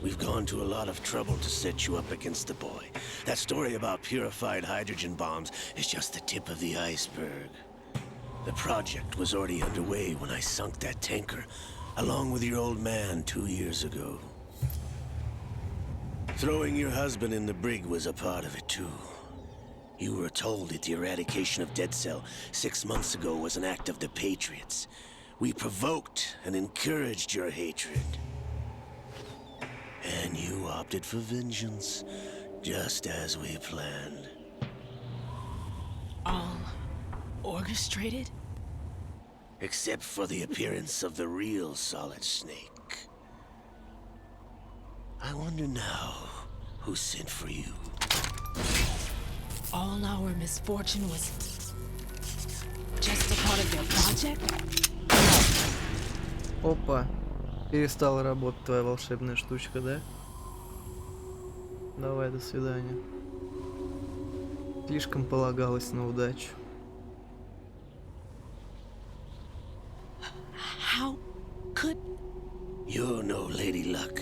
We've gone to a lot of trouble to set you up against the boy. That story about purified hydrogen bombs is just the tip of the iceberg. The project was already underway when I sunk that tanker, along with your old man 2 years ago. Throwing your husband in the brig was a part of it too. You were told that the eradication of Dead Cell 6 months ago was an act of the Patriots. We provoked and encouraged your hatred. And you opted for vengeance, just as we planned. All orchestrated? Except for the appearance of the real Solid Snake. I wonder now who sent for you. All our misfortune was just a part of their project? Опа. Перестала работать твоя волшебная штучка, да? Давай, до свидания. Слишком полагалась на удачу. How could... You're no Lady Luck.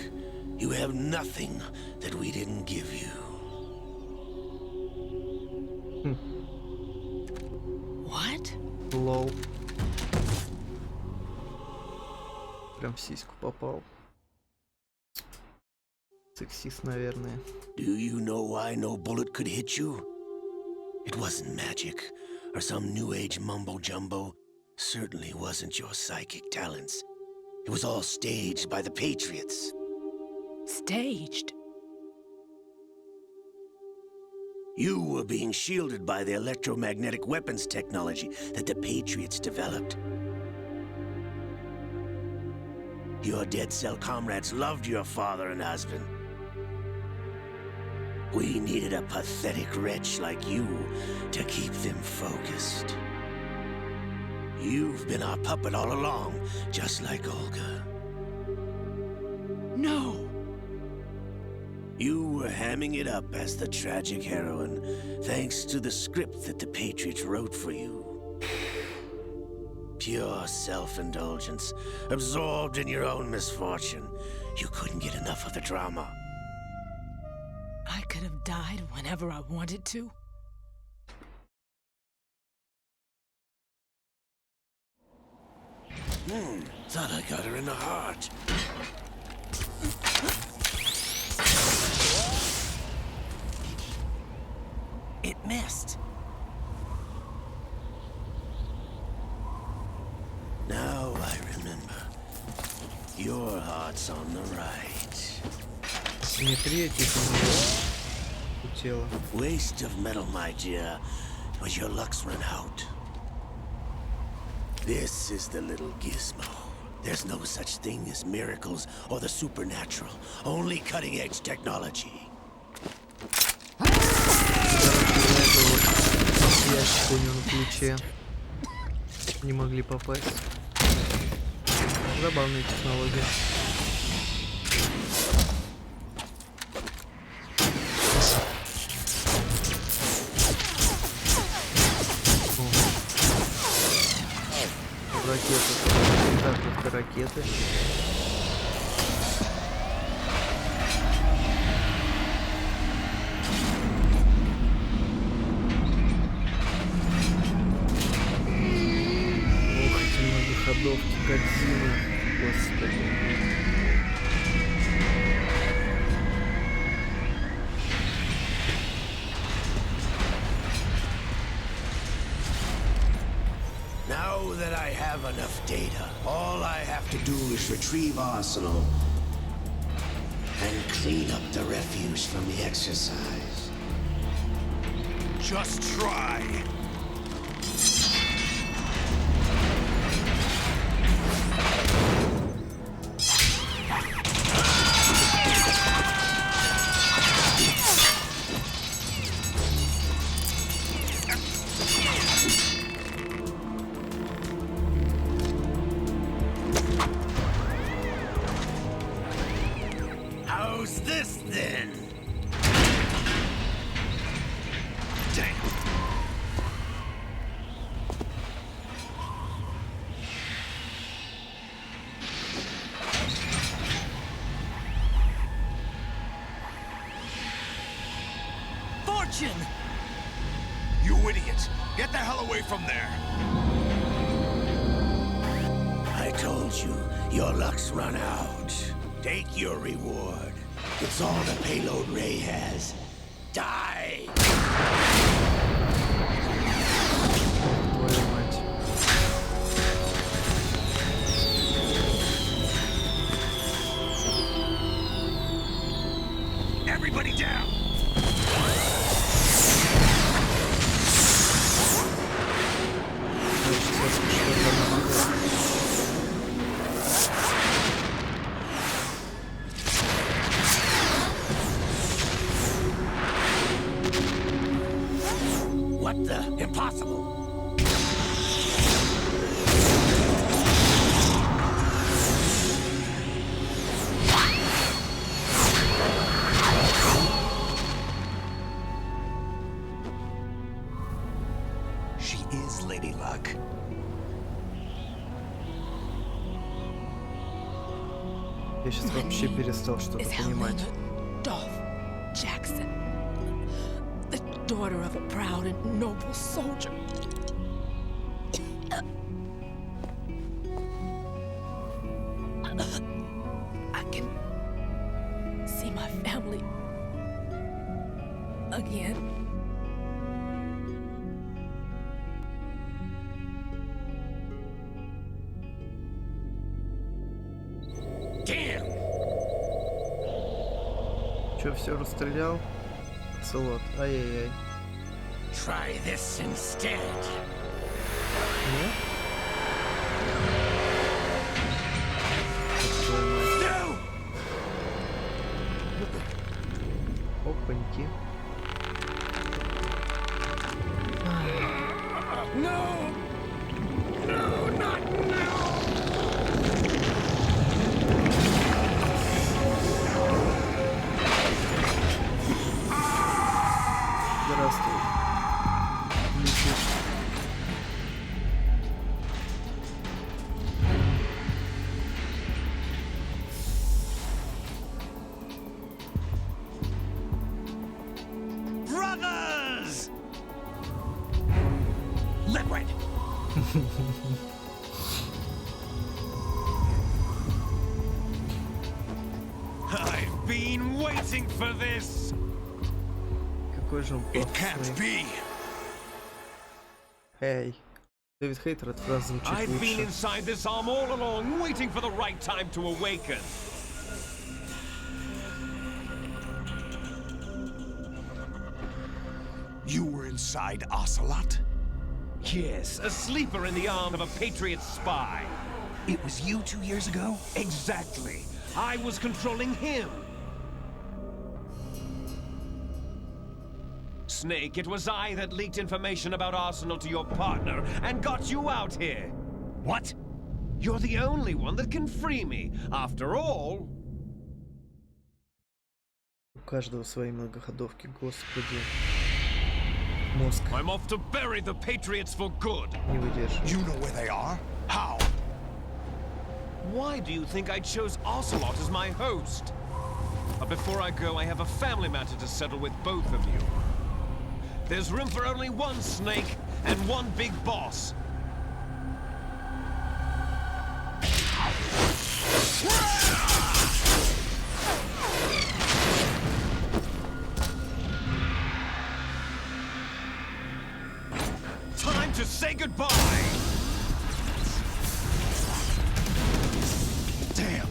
You have nothing that we didn't give you. What? Лол. Прям в сиську попал. Сексист, наверное. Do you know why no bullet could hit you? It wasn't magic, or some new age mumbo-jumbo. Certainly wasn't your psychic talents. It was all staged by the Patriots. Staged? You were being shielded by the electromagnetic weapons technology that the Patriots developed. Your Dead Cell comrades loved your father and husband. We needed a pathetic wretch like you to keep them focused. You've been our puppet all along, just like Olga. No! You were hamming it up as the tragic heroine, thanks to the script that the Patriots wrote for you. Pure self-indulgence, absorbed in your own misfortune. You couldn't get enough of the drama. I could have died whenever I wanted to. Thought I got her in the heart. It missed. Now I remember. Your heart's on the right. Симметрия типа у тела. Waste of metal, my dear, but your luck's run out. This is the little gizmo. There's no such thing as miracles or the supernatural. Only cutting-edge technology. Ящик у него на плече. Не могли попасть. Забавная технология. Ракеты. Так, это ракеты. Ох, эти многоходовки, Кодзимы. Господи. Now that I have enough data, all I have to do is retrieve Arsenal and clean up the refuse from the exercise. Just try. How's this then? Damn. Fortune! You idiot! Get the hell away from there! I told you, your luck's run out. Take your reward. It's all the payload Ray has. Die! Твою мать. Everybody down! What the? Impossible! She is Lady Luck. Я сейчас вообще перестал что-то Is понимать. Helena Dolph Jackson, the daughter of a proud and noble soldier. I can see my family again. Damn! Че, все расстрелял? Целот. Ай-яй-яй. Try this instead. Нет? Твою мать. No! Опаньки. No! No, not now! Здравствуй. Летишь. Brothers! Liquid! I've been waiting for this! Какой же он It can't плохой. be! Эй. Дэвид Хейтер, эта фраза звучит I've been лучше. inside this arm all along, waiting for the right time to awaken. You were inside Ocelot? Yes, a sleeper in the arm of a Patriot spy. It was you 2 years ago? Exactly. I was controlling him. Snake, it was I that leaked information about Arsenal to your partner and got you out here. What? You're the only one that can free me. After all, У каждого свои многоходовки, господи. Мозг I'm off to bury the Patriots for good. не выдержит. You know where they are? How? Why do you think I chose Ocelot as my host? But before I go, I have a family matter to settle with both of you. There's room for only one Snake and one big boss. Time to say goodbye! Damn!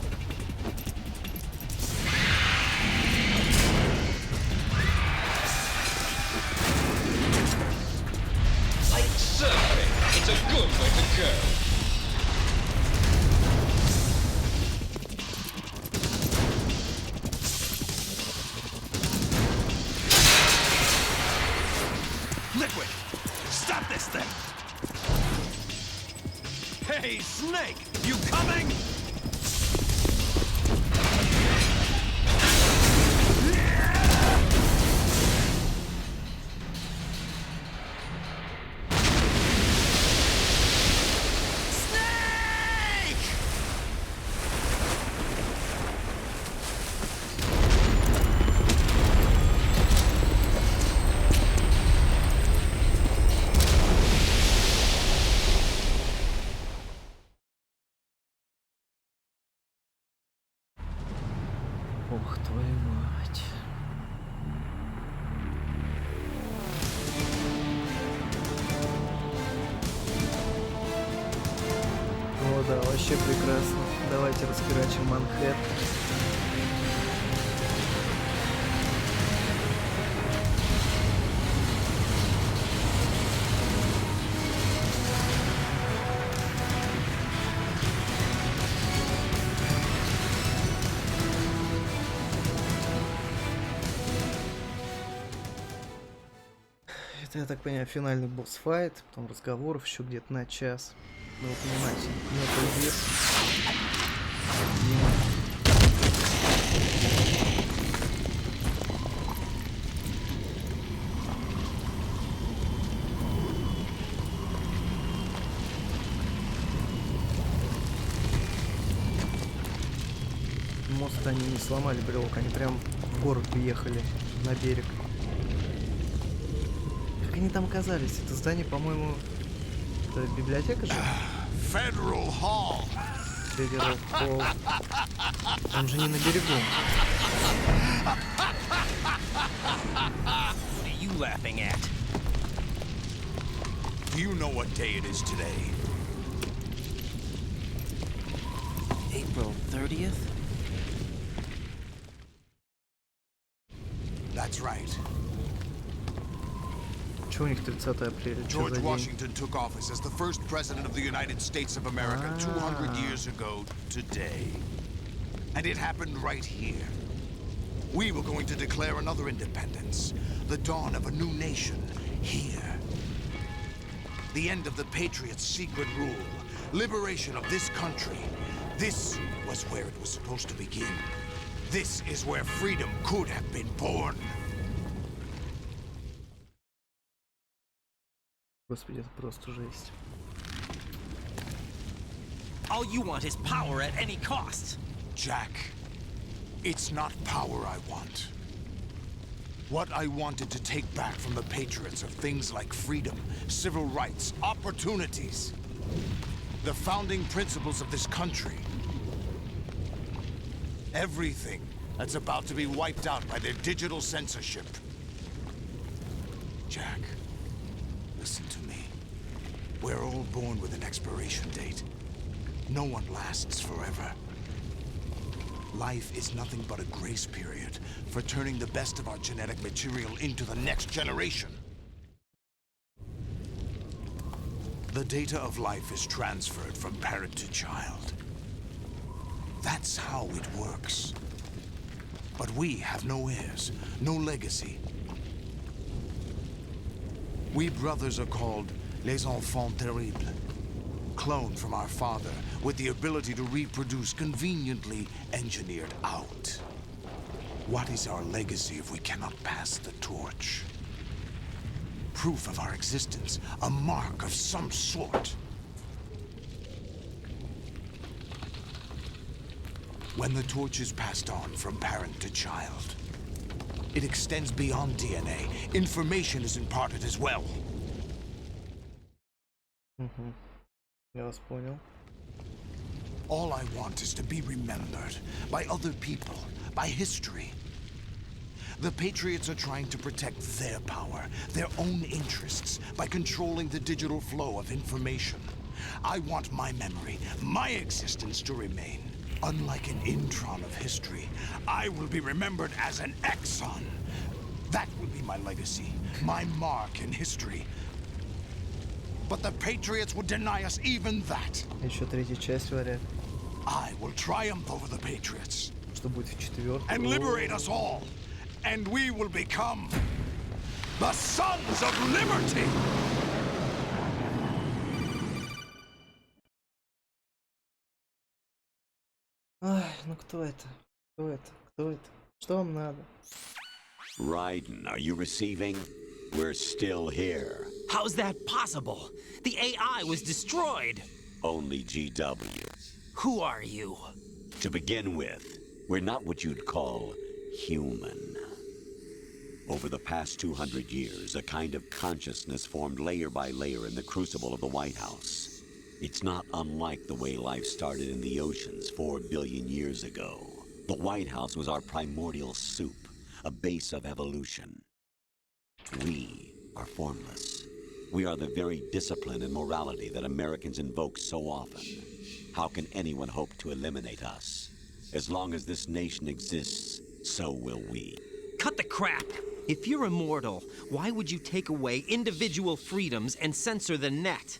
Liquid! Stop this thing! Hey, Snake! You coming? Ох, твою мать. О, да, вообще прекрасно. Давайте раскирачим Манхэттен. Это, я так понимаю, финальный босс-файт, потом разговоров еще где-то на час. Ну, вы понимаете, мертвый лес. Мост они не сломали, брелок, они прям в город уехали на берег. Как они там оказались? Это здание, по-моему, это библиотека же? Federal Hall. Federal Hall. Он же не на берегу. What are you laughing at? Do you know what day it is today? April 30th? That's right. Чего у них 30 апреля? Чё George за день? Washington took office as the first president of the United States of America 200 years ago today. And it happened right here. We were going to declare another independence, the dawn of a new nation here. The end of the Patriots' secret rule, liberation of this country. This was where it was supposed to begin. This is where freedom could have been born. Господи, это просто жесть. All you want is power at any cost. Jack, it's not power I want. What I wanted to take back from the Patriots are things like freedom, civil rights, opportunities. The founding principles of this country. Everything that's about to be wiped out by their digital censorship. Jack, listen to me. We're all born with an expiration date. No one lasts forever. Life is nothing but a grace period for turning the best of our genetic material into the next generation. The data of life is transferred from parent to child. That's how it works. But we have no heirs, no legacy. We brothers are called les enfants terribles, cloned from our father with the ability to reproduce conveniently engineered out. What is our legacy if we cannot pass the torch? Proof of our existence, a mark of some sort. When the torch is passed on from parent to child, it extends beyond DNA. Information is imparted as well. Я вас понял. All I want is to be remembered by other people, by history. The Patriots are trying to protect their power, their own interests, by controlling the digital flow of information. I want my memory, my existence to remain. Unlike an intron of history, I will be remembered as an exon. That will be my legacy, my mark in history. But the Patriots would deny us even that. Еще третья часть варят. I will triumph over the Patriots. Что будет в четвертой? And liberate us all. And we will become The Sons of Liberty! Ай, ну кто это? Кто это? Кто это? Что вам надо? Raiden, are you receiving? We're still here. How's that possible? The AI was destroyed. Only GW. Who are you? To begin with, we're not what you'd call human. Over the past 200 years, a kind of consciousness formed layer by layer in the crucible of the White House. It's not unlike the way life started in the oceans 4 billion years ago. The White House was our primordial soup, a base of evolution. We are formless. We are the very discipline and morality that Americans invoke so often. How can anyone hope to eliminate us? As long as this nation exists, so will we. Cut the crap! If you're immortal, why would you take away individual freedoms and censor the net?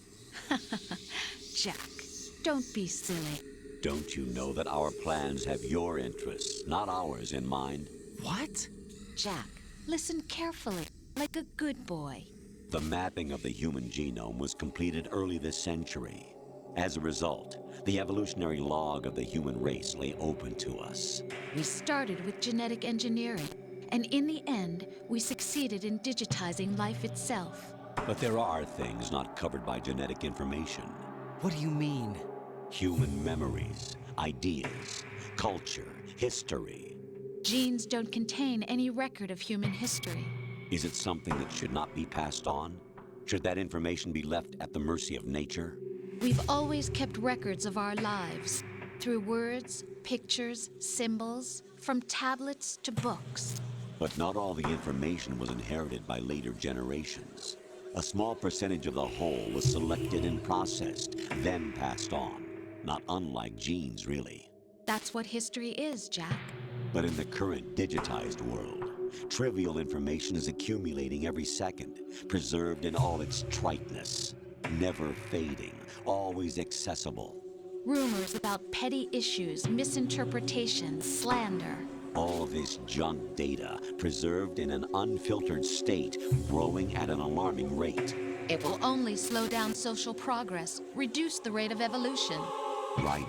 Jack, don't be silly. Don't you know that our plans have your interests, not ours, in mind? What? Jack, listen carefully, like a good boy. The mapping of the human genome was completed early this century. As a result, the evolutionary log of the human race lay open to us. We started with genetic engineering, and in the end, we succeeded in digitizing life itself. But there are things not covered by genetic information. What do you mean? Human memories, ideas, culture, history. Genes don't contain any record of human history. Is it something that should not be passed on? Should that information be left at the mercy of nature? We've always kept records of our lives, through words, pictures, symbols, from tablets to books. But not all the information was inherited by later generations. A small percentage of the whole was selected and processed, then passed on. Not unlike genes, really. That's what history is, Jack. But in the current digitized world, trivial information is accumulating every second, preserved in all its triteness, never fading, always accessible. Rumors about petty issues, misinterpretations, slander. All this junk data, preserved in an unfiltered state, growing at an alarming rate. It will only slow down social progress, reduce the rate of evolution. Right.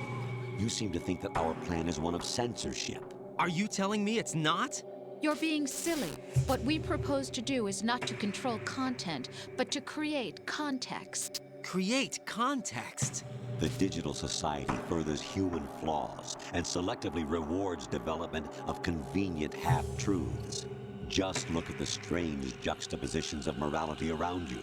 You seem to think that our plan is one of censorship. Are you telling me it's not? You're being silly. What we propose to do is not to control content, but to create context. Create context? The digital society furthers human flaws and selectively rewards development of convenient half-truths. Just look at the strange juxtapositions of morality around you.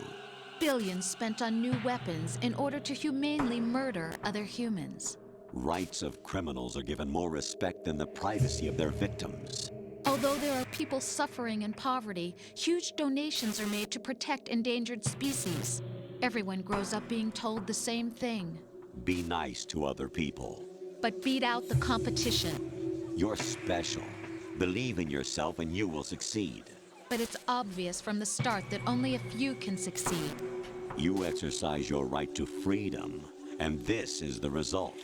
Billions spent on new weapons in order to humanely murder other humans. Rights of criminals are given more respect than the privacy of their victims. Although there are people suffering in poverty, huge donations are made to protect endangered species. Everyone grows up being told the same thing. Be nice to other people. But beat out the competition. You're special. Believe in yourself and you will succeed. But it's obvious from the start that only a few can succeed. You exercise your right to freedom, and this is the result.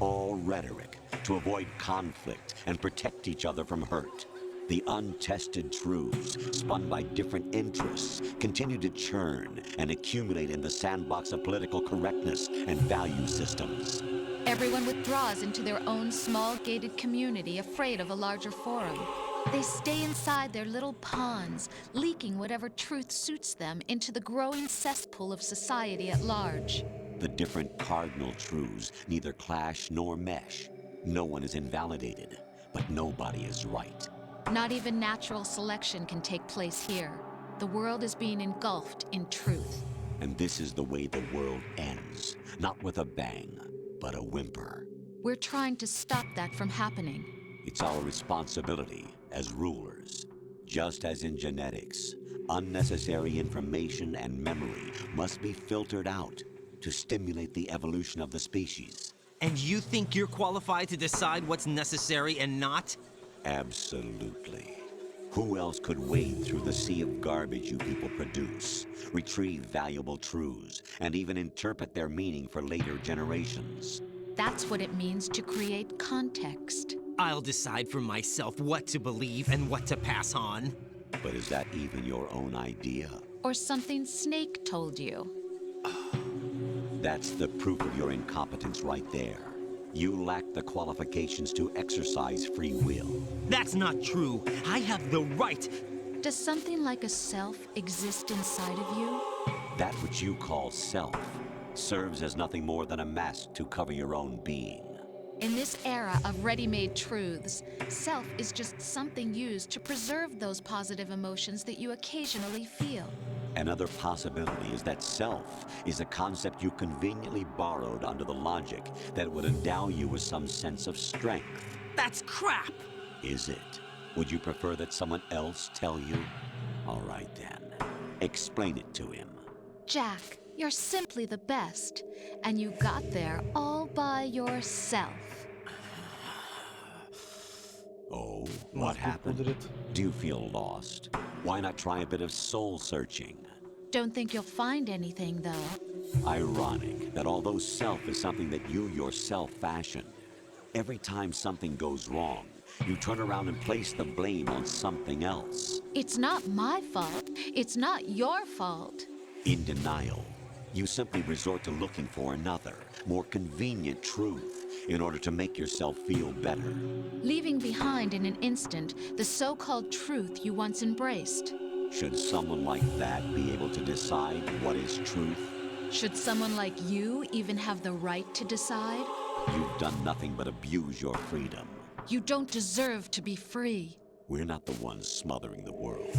All rhetoric to avoid conflict and protect each other from hurt. The untested truths, spun by different interests, continue to churn and accumulate in the sandbox of political correctness and value systems. Everyone withdraws into their own small gated community, afraid of a larger forum. They stay inside their little ponds, leaking whatever truth suits them into the growing cesspool of society at large. The different cardinal truths neither clash nor mesh. No one is invalidated, but nobody is right. Not even natural selection can take place here. The world is being engulfed in truth. And this is the way the world ends. Not with a bang, but a whimper. We're trying to stop that from happening. It's our responsibility as rulers. Just as in genetics, unnecessary information and memory must be filtered out to stimulate the evolution of the species. And you think you're qualified to decide what's necessary and not? Absolutely. Who else could wade through the sea of garbage you people produce, retrieve valuable truths, and even interpret their meaning for later generations? That's what it means to create context. I'll decide for myself what to believe and what to pass on. But is that even your own idea? Or something Snake told you? That's the proof of your incompetence right there. You lack the qualifications to exercise free will. That's not true. I have the right. Does something like a self exist inside of you? That which you call self serves as nothing more than a mask to cover your own being. In this era of ready-made truths, self is just something used to preserve those positive emotions that you occasionally feel. Another possibility is that self is a concept you conveniently borrowed under the logic that would endow you with some sense of strength. That's crap! Is it? Would you prefer that someone else tell you? All right then. Explain it to him. Jack, you're simply the best, and you got there all by yourself. Oh, what happened? Do you feel lost? Why not try a bit of soul searching? Don't think you'll find anything, though. Ironic that although self is something that you yourself fashioned, every time something goes wrong, you turn around and place the blame on something else. It's not my fault. It's not your fault. In denial, you simply resort to looking for another, more convenient truth in order to make yourself feel better. Leaving behind in an instant the so-called truth you once embraced. Should someone like that be able to decide what is truth? Should someone like you even have the right to decide? You've done nothing but abuse your freedom. You don't deserve to be free. We're not the ones smothering the world.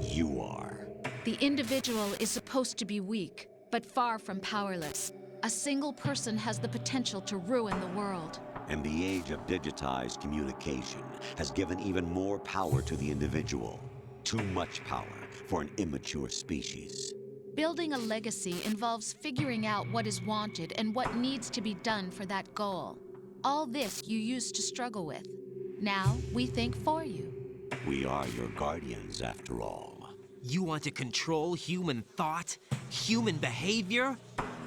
You are. The individual is supposed to be weak, but far from powerless. A single person has the potential to ruin the world. And the age of digitized communication has given even more power to the individual. Too much power for an immature species. Building a legacy involves figuring out what is wanted and what needs to be done for that goal. All this you used to struggle with. Now we think for you. We are your guardians, after all. You want to control human thought? Human behavior?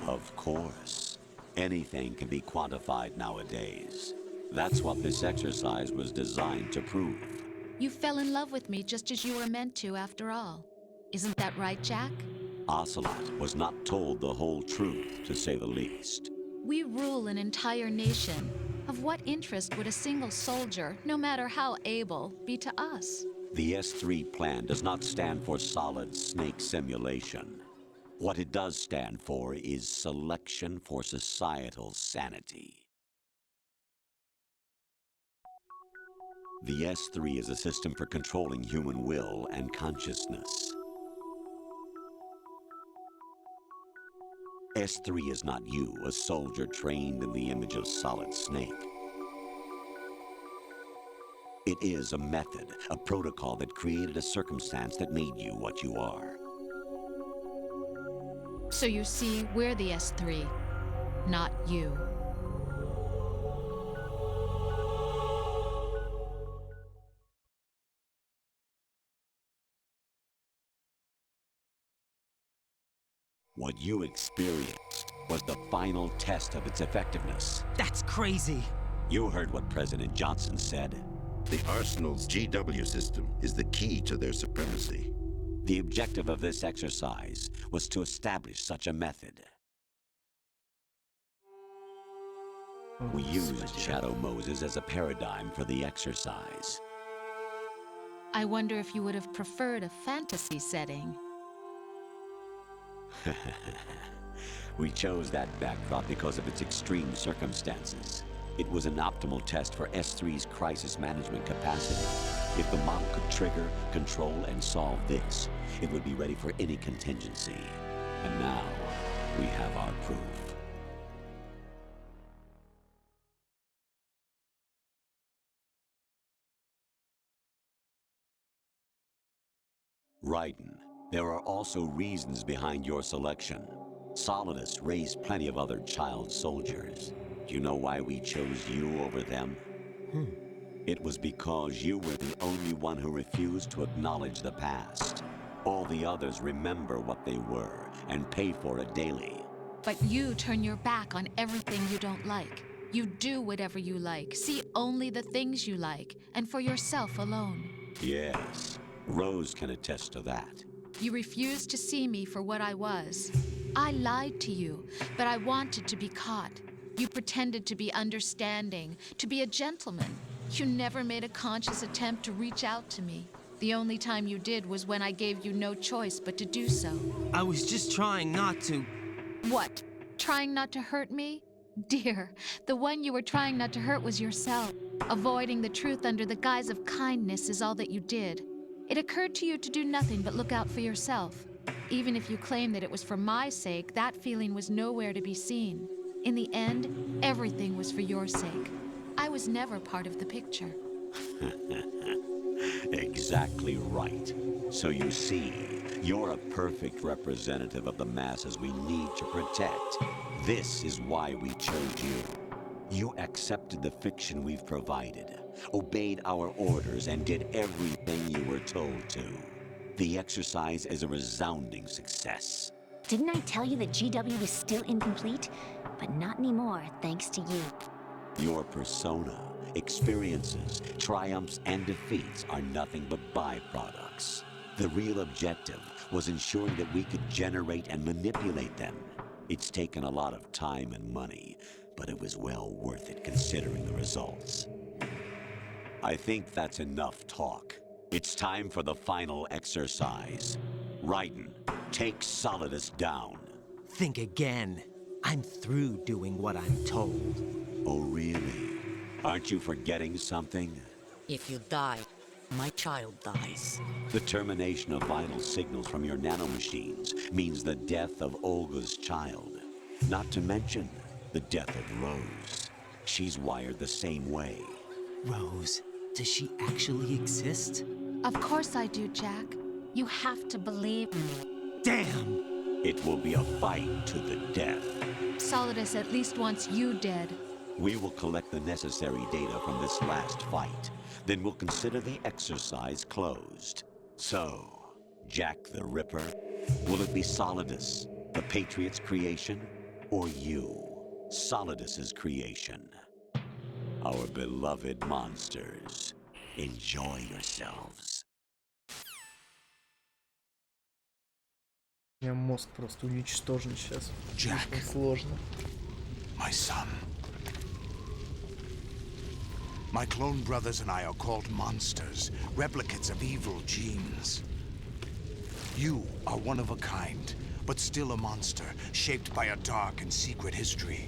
Of course. Anything can be quantified nowadays. That's what this exercise was designed to prove. You fell in love with me just as you were meant to, after all. Isn't that right, Jack? Ocelot was not told the whole truth, to say the least. We rule an entire nation. Of what interest would a single soldier, no matter how able, be to us? The S3 plan does not stand for solid snake simulation. What it does stand for is selection for societal sanity. The S3 is a system for controlling human will and consciousness. S3 is not you, a soldier trained in the image of Solid Snake. It is a method, a protocol that created a circumstance that made you what you are. So you see, we're the S3, not you. What you experienced was the final test of its effectiveness. That's crazy. You heard what President Johnson said. The Arsenal's GW system is the key to their supremacy. The objective of this exercise was to establish such a method. We used Shadow Moses as a paradigm for the exercise. I wonder if you would have preferred a fantasy setting. We chose that backdrop because of its extreme circumstances. It was an optimal test for S3's crisis management capacity. If the model could trigger, control, and solve this, it would be ready for any contingency. And now, we have our proof. Raiden, there are also reasons behind your selection. Solidus raised plenty of other child soldiers. Do you know why we chose you over them? It was because you were the only one who refused to acknowledge the past. All the others remember what they were and pay for it daily. But you turn your back on everything you don't like. You do whatever you like, see only the things you like, and for yourself alone. Yes, Rose can attest to that. You refused to see me for what I was. I lied to you, but I wanted to be caught. You pretended to be understanding, to be a gentleman. You never made a conscious attempt to reach out to me. The only time you did was when I gave you no choice but to do so. I was just trying not to. What? Trying not to hurt me? Dear, the one you were trying not to hurt was yourself. Avoiding the truth under the guise of kindness is all that you did. It occurred to you to do nothing but look out for yourself. Even if you claim that it was for my sake, that feeling was nowhere to be seen. In the end, everything was for your sake. I was never part of the picture. Exactly right. So you see, you're a perfect representative of the masses we need to protect. This is why we chose you. You accepted the fiction we've provided, obeyed our orders, and did everything you were told to. The exercise is a resounding success. Didn't I tell you that GW is still incomplete? But not anymore, thanks to you. Your persona, experiences, triumphs, and defeats are nothing but byproducts. The real objective was ensuring that we could generate and manipulate them. It's taken a lot of time and money, but it was well worth it considering the results. I think that's enough talk. It's time for the final exercise. Raiden, take Solidus down. Think again. I'm through doing what I'm told. Oh, really? Aren't you forgetting something? If you die, my child dies. The termination of vital signals from your nanomachines means the death of Olga's child. Not to mention the death of Rose. She's wired the same way. Rose, does she actually exist? Of course I do, Jack. You have to believe me. Damn! It will be a fight to the death. Solidus at least wants you dead. We will collect the necessary data from this last fight. Then we'll consider the exercise closed. So, Jack the Ripper, will it be Solidus, the Patriot's creation, or you, Solidus's creation? Our beloved monsters, enjoy yourselves. У меня мозг просто уничтожен сейчас. Jack. Слишком сложно. My son. My clone brothers and I are called monsters, replicates of evil genes. You are one of a kind, but still a monster, shaped by a dark and secret history.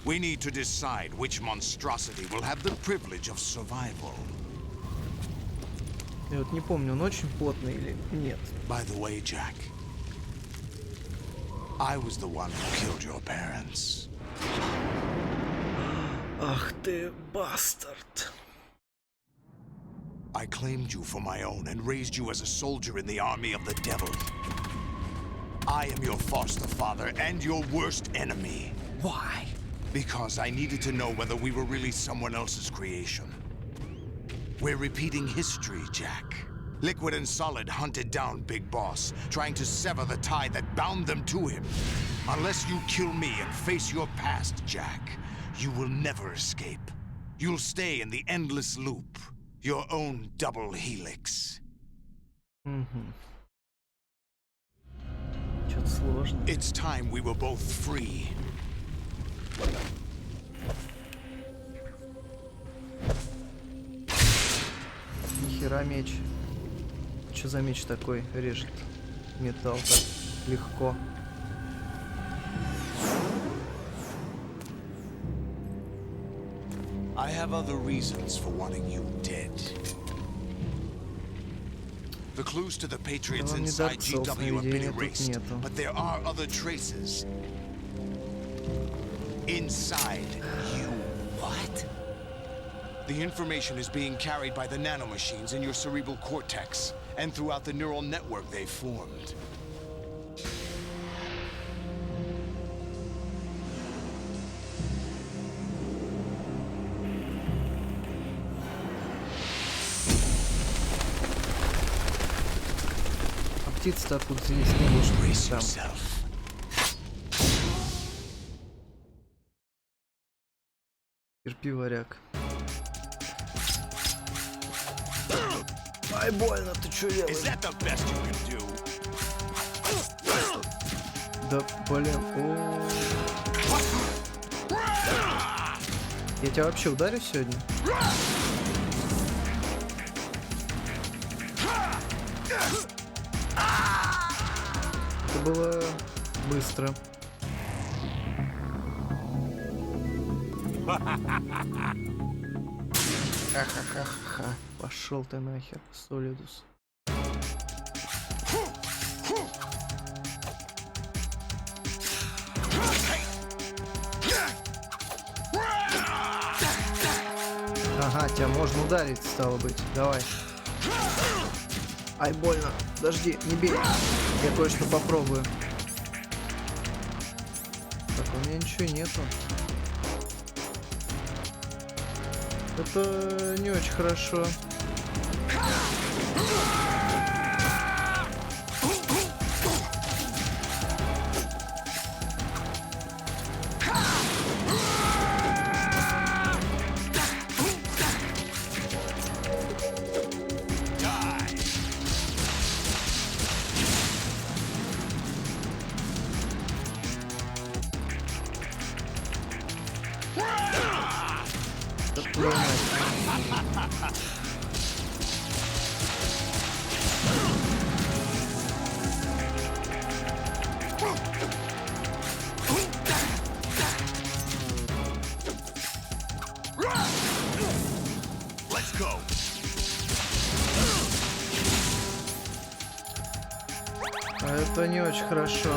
We need to decide which monstrosity will have the privilege of survival. Я вот не помню, он очень плотный или нет. By the way, Jack, I was the one who killed your parents. Ах ты, бастард. I claimed you for my own and raised you as a soldier in the army of the devil. I am your foster father and your worst enemy. Why? Because I needed to know whether we were really someone else's creation. We're repeating history, Jack. Liquid and Solid hunted down Big Boss, trying to sever the tie that bound them to him. Unless you kill me and face your past, Jack, you will never escape. You'll stay in the endless loop, your own double helix. Что-то сложно. It's time we were both free. Нихера меч. Что за меч такой режет металл так легко? I have other reasons for wanting you dead. The clues to the Patriots Вам не inside Dark Souls GW have been наведения тут erased, нету. but there are other traces. Inside you. What? The information is being carried by the nanomachines in your cerebral cortex and throughout the neural network they formed. А птица-то откуда-то есть, не может быть Brace там. yourself. Терпи, варяг. Ай, больно, ты чё делаешь? Да, блин, о. Я тебя вообще ударю сегодня? Это было быстро. Ха-ха-ха-ха. Пошел ты нахер, Солидус. Ага, тебя можно ударить, стало быть. Давай. Ай, больно. Подожди, не бей. Я кое-что попробую. Так, у меня ничего нету. Это не очень хорошо. А это не очень хорошо.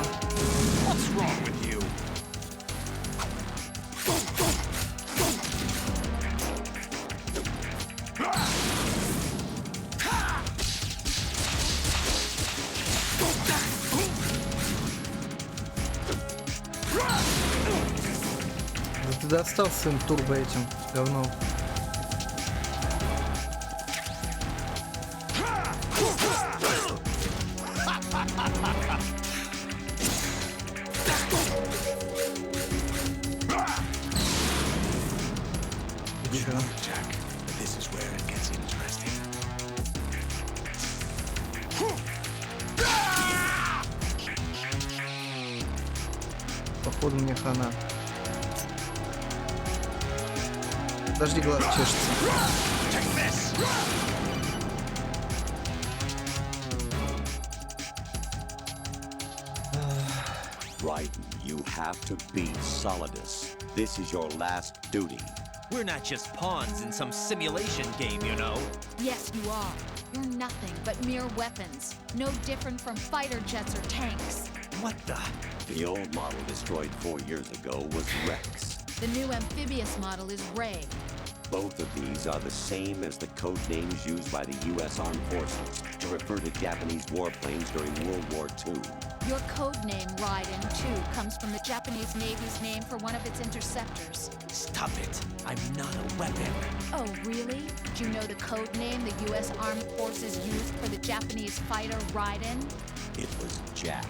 Да ты достал своим турбо этим говном. Походу мне хана. Подожди, глаз чешется. Raiden, you have to beat Solidus. This is your last duty. We're not just pawns in some simulation game, you know. Yes, you are. You're nothing but mere weapons. No different from fighter jets or tanks. What the? The old model destroyed 4 years ago was Rex. The new amphibious model is Ray. Both of these are the same as the code names used by the U.S. Armed Forces to refer to Japanese warplanes during World War II. Your code name, Raiden, too, comes from the Japanese Navy's name for one of its interceptors. Stop it. I'm not a weapon. Oh, really? Do you know the code name the U.S. Armed Forces used for the Japanese fighter Raiden? It was Jack.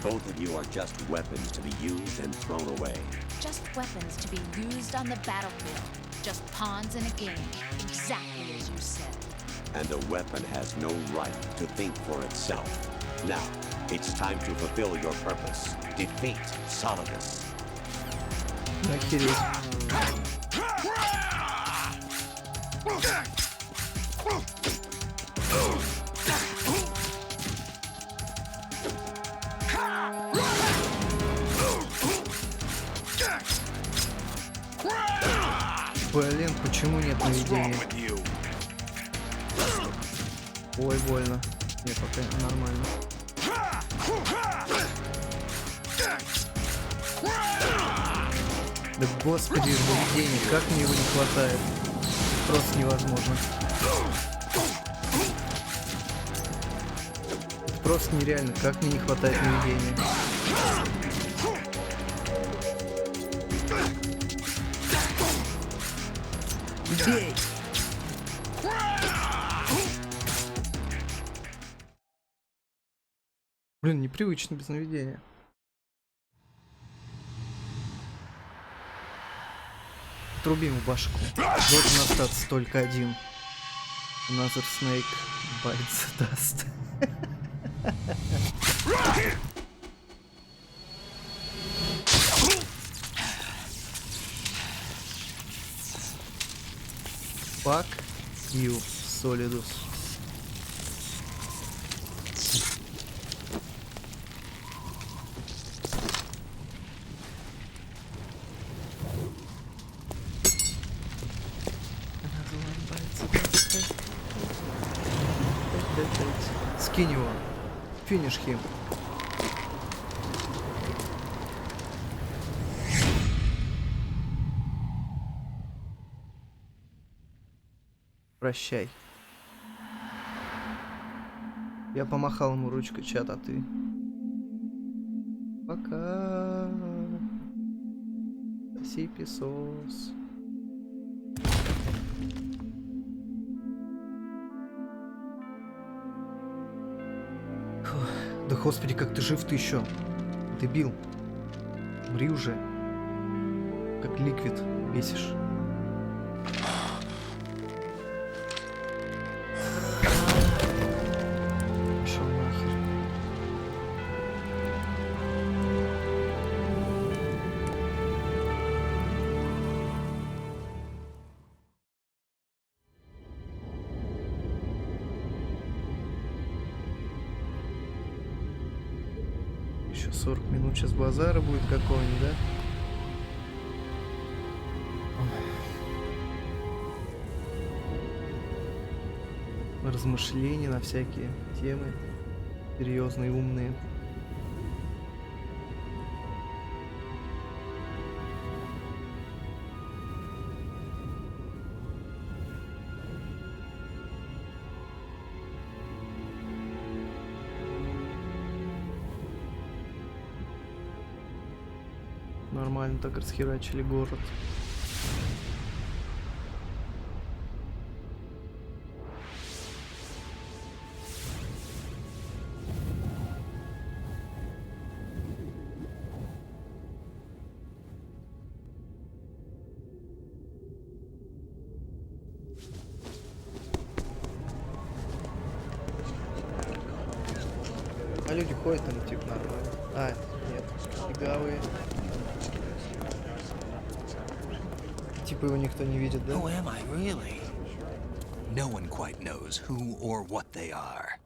Both of you are just weapons to be used and thrown away. Just weapons to be used on the battlefield. Just pawns in a game. Exactly as you said. And a weapon has no right to think for itself. Now, it's time to fulfill your purpose. Defeat Solidus. Блин, почему нет наведения? Ой, больно. Не, пока нормально. Да господи, наведение, как мне его не хватает. Просто невозможно. Это просто нереально, как мне не хватает наведения. Бей! Блин, непривычно без наведения. Отрубим ему башку. Должен остаться только один. Another Snake Bites даст. Fuck you, Solidus. Скинь его. Финиш хим. Прощай. Я помахал ему ручкой, чат, а ты? Пока. Спаси песос. Фух. Да господи, как ты жив-то еще? Дебил. Умри уже. Как ликвид бесишь. Шо нахер? Еще 40 минут сейчас базара будет какого-нибудь, да? Размышления на всякие темы серьезные, умные. Нормально так расхерачили город. А люди ходят там, типа, нормально. А, нет, фигавые. Типа его никто не видит, да? Who am I really? No one quite knows who or what they are.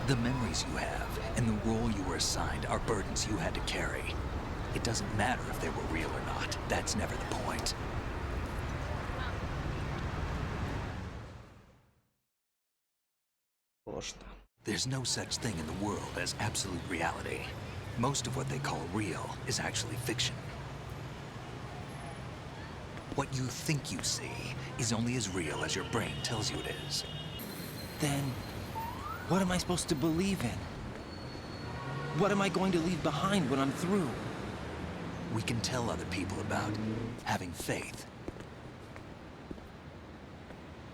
The memories you have and the role you were assigned are burdens you had to carry. It doesn't matter if they were real or not. That's never the point. There's no such thing in the world as absolute reality. Most of what they call real is actually fiction. What you think you see is only as real as your brain tells you it is. Then, what am I supposed to believe in? What am I going to leave behind when I'm through? We can tell other people about having faith.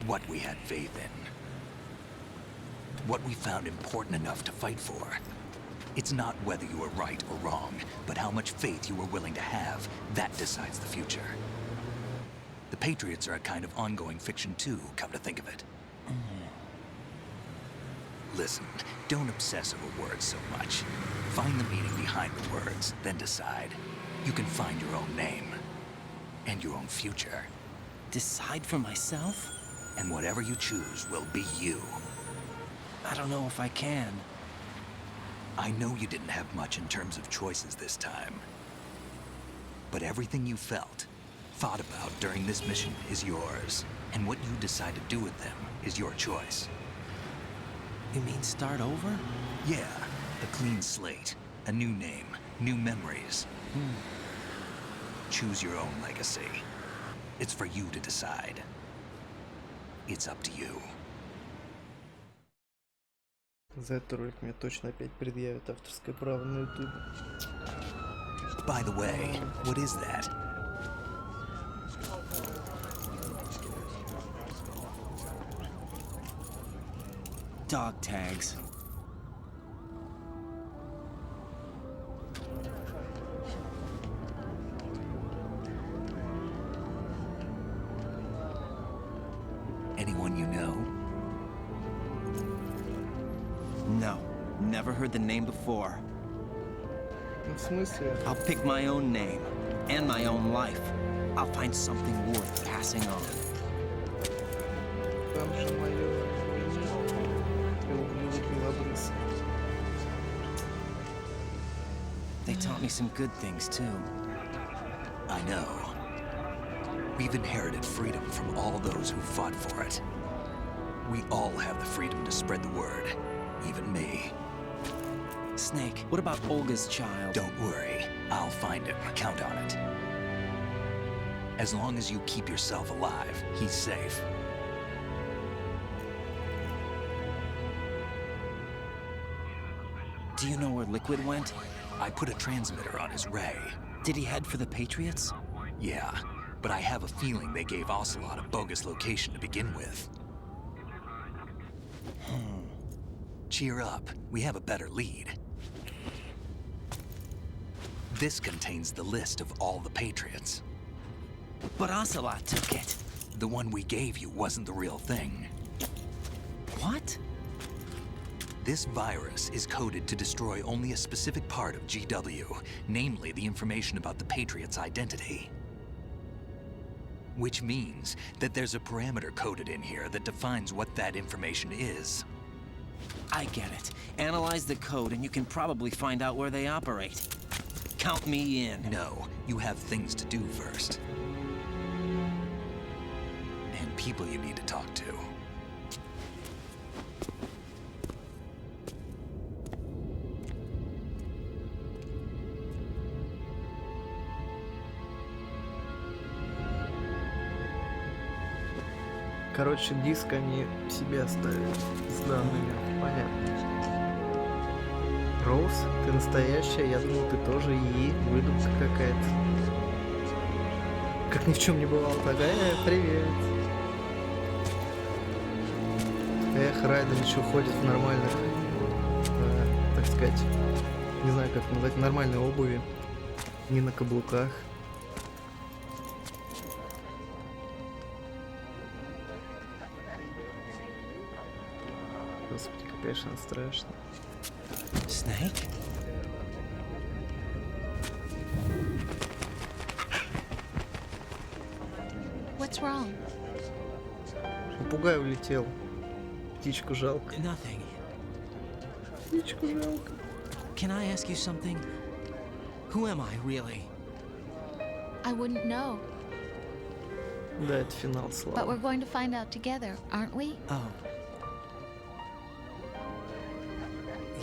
What we had faith in. What we found important enough to fight for. It's not whether you were right or wrong, but how much faith you were willing to have. That decides the future. The Patriots are a kind of ongoing fiction too, come to think of it. Listen, don't obsess over words so much. Find the meaning behind the words, then decide. You can find your own name. And your own future. Decide for myself? And whatever you choose will be you. I don't know if I can. I know you didn't have much in terms of choices this time. But everything you felt, thought about during this mission is yours. And what you decide to do with them is your choice. You mean start over? Yeah, a clean slate, a new name, new memories. Choose your own legacy. It's for you to decide. It's up to you. За этот ролик мне точно опять предъявят авторское право на YouTube. By the way, what is that? Dog tags. Anyone you No, never heard the name before. Ну, в смысле? I'll pick my own name and my own life. I'll find something worth passing on. Там же моё белобрысый. They taught me some good things, too. I know. We've inherited freedom from all those who fought for it. We all have the freedom to spread the word, even me. Snake, what about Olga's child? Don't worry, I'll find him. Count on it. As long as you keep yourself alive, he's safe. Do you know where Liquid went? I put a transmitter on his ray. Did he head for the Patriots? Yeah, but I have a feeling they gave Ocelot a bogus location to begin with. Cheer up, we have a better lead. This contains the list of all the Patriots. But Ocelot took it. The one we gave you wasn't the real thing. What? This virus is coded to destroy only a specific part of GW, namely the information about the Patriot's identity. Which means that there's a parameter coded in here that defines what that information is. I get it. Analyze the code and you can probably find out where they operate. Count me in. No, you have things to do first. And people you need to talk to. Короче, диск они себе оставили с данными. Понятно. Роуз, ты настоящая? Я думал, ты тоже и выдумка какая-то. Как ни в чем не бывало. Такая, привет. Эх, Райден еще ходит в нормальных, так сказать, не знаю как назвать, нормальной обуви. Не на каблуках. Господи, какая же она страшная. Snake? What's wrong? Попугай улетел. Птичку жалко. Nothing. Птичку жалко. Can I ask you something? Who am I, really? I wouldn't know. Да, это финал, слава. But we're going to find out together, aren't we? Oh.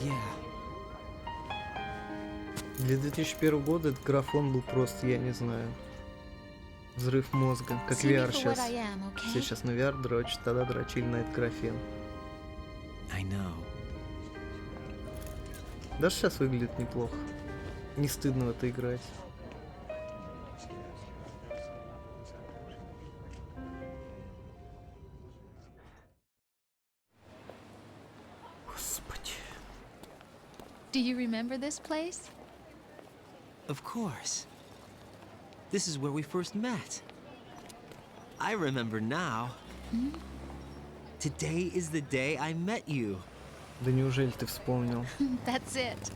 Yeah. Для 2001 года этот графон был просто, я не знаю, взрыв мозга. Как See me VR for сейчас. what I am, okay? Все сейчас на VR дрочат, тогда дрочили на этот графен. I know. Даже сейчас выглядит неплохо. Не стыдно в это играть. Господи. Do you remember this place? Of course. This is where we first met. I remember now. Today is the day I met you. Да неужели ты вспомнил? That's it.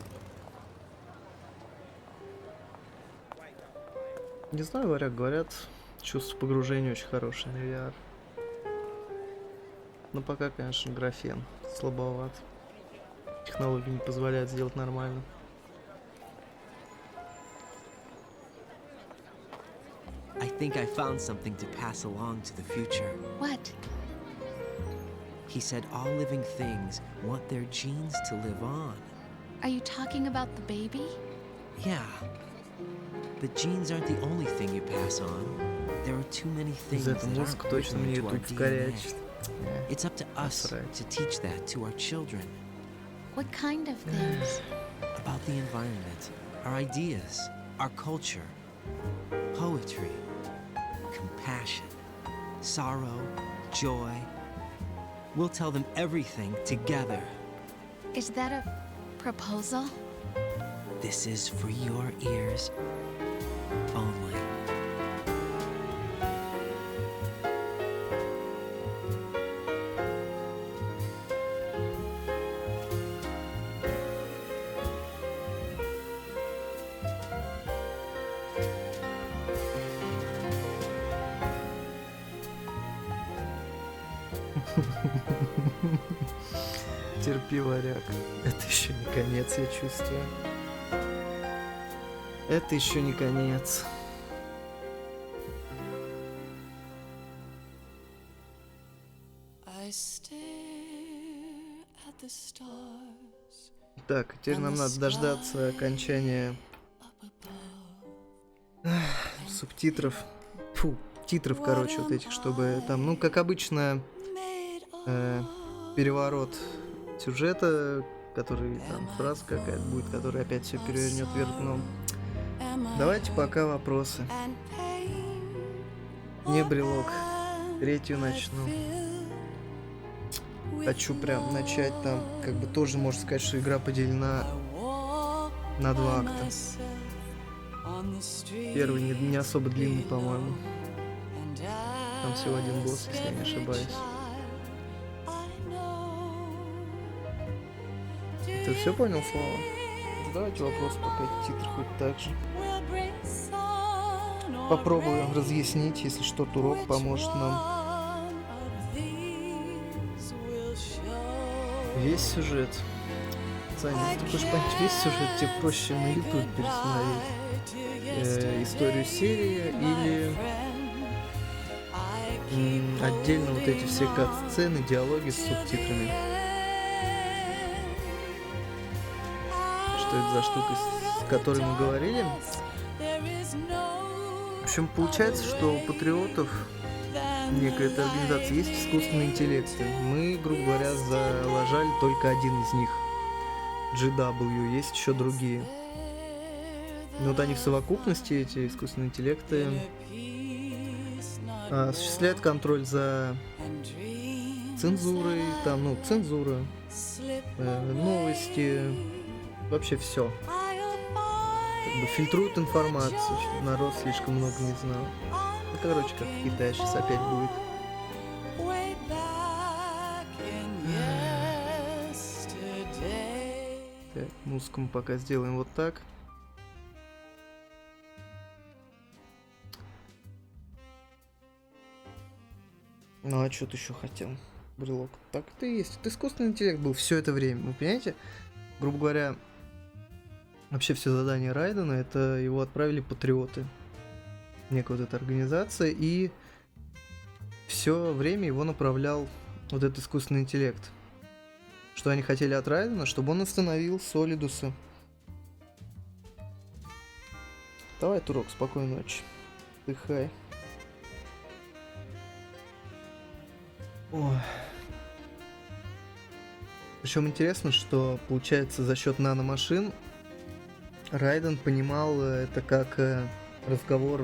Не знаю, говорят, чувство погружения очень хорошее на VR. Но пока, конечно, графен слабоват. Технологии не позволяют сделать нормально. I think I found something to pass along to the future. What? He said all living things want their genes to live on. Are you talking about the baby? Yeah. But genes aren't the only thing you pass on. There are too many things За that это мозг aren't точно written мне into our YouTube вкорячит. DNA. It's up to us to teach that to our children. What kind of things? About the environment, our ideas, our culture, poetry, compassion, sorrow, joy. We'll tell them everything together. Is that a proposal? This is for your ears only. Терпи, варяг. Это еще не конец, я чувствую. Это еще не конец. Так, теперь нам надо дождаться окончания субтитров. Фу, титров, короче, вот этих, чтобы там, ну, как обычно, переворот сюжета, который там фраза какая-то будет, которая опять все перевернет вверх дном. Давайте пока вопросы. Не брелок. Третью начну. Хочу прям начать там, как бы тоже можно сказать, что игра поделена на 2 акта. Первый не особо длинный, по-моему. Там всего 1 босс, если я не ошибаюсь. Ты все понял, Слава? Задавайте вопрос, пока титр хоть так же. Попробую разъяснить, если что-то урок поможет нам. Весь сюжет. Саня, если ты хочешь понять весь сюжет, тебе проще на YouTube пересмотреть историю серии или отдельно вот эти все кат-сцены, диалоги с субтитрами. Что это за штука, с которой мы говорили? В общем, получается, что у патриотов некая эта организация есть искусственный интеллект. Мы, грубо говоря, заложали только один из них. GW, есть еще другие. Но вот они в совокупности, эти искусственные интеллекты, осуществляют контроль за цензурой, там, ну, цензура, новости, вообще все. Как бы фильтруют информацию, чтобы народ слишком много не знал. Ну, короче, как в Китае сейчас опять будет. Так, музыку мы пока сделаем вот так. Ну а что ты еще хотел, брелок? Так это и есть. Это искусственный интеллект был все это время. Вы понимаете? Грубо говоря, вообще все задание Райдена, это его отправили патриоты. Некая вот эта организация. И все время его направлял вот этот искусственный интеллект. Что они хотели от Райдена? Чтобы он остановил Солидуса. Давай, Турок, спокойной ночи. Отдыхай. Ой. Причем интересно, что получается за счет наномашин Райден понимал это как разговор,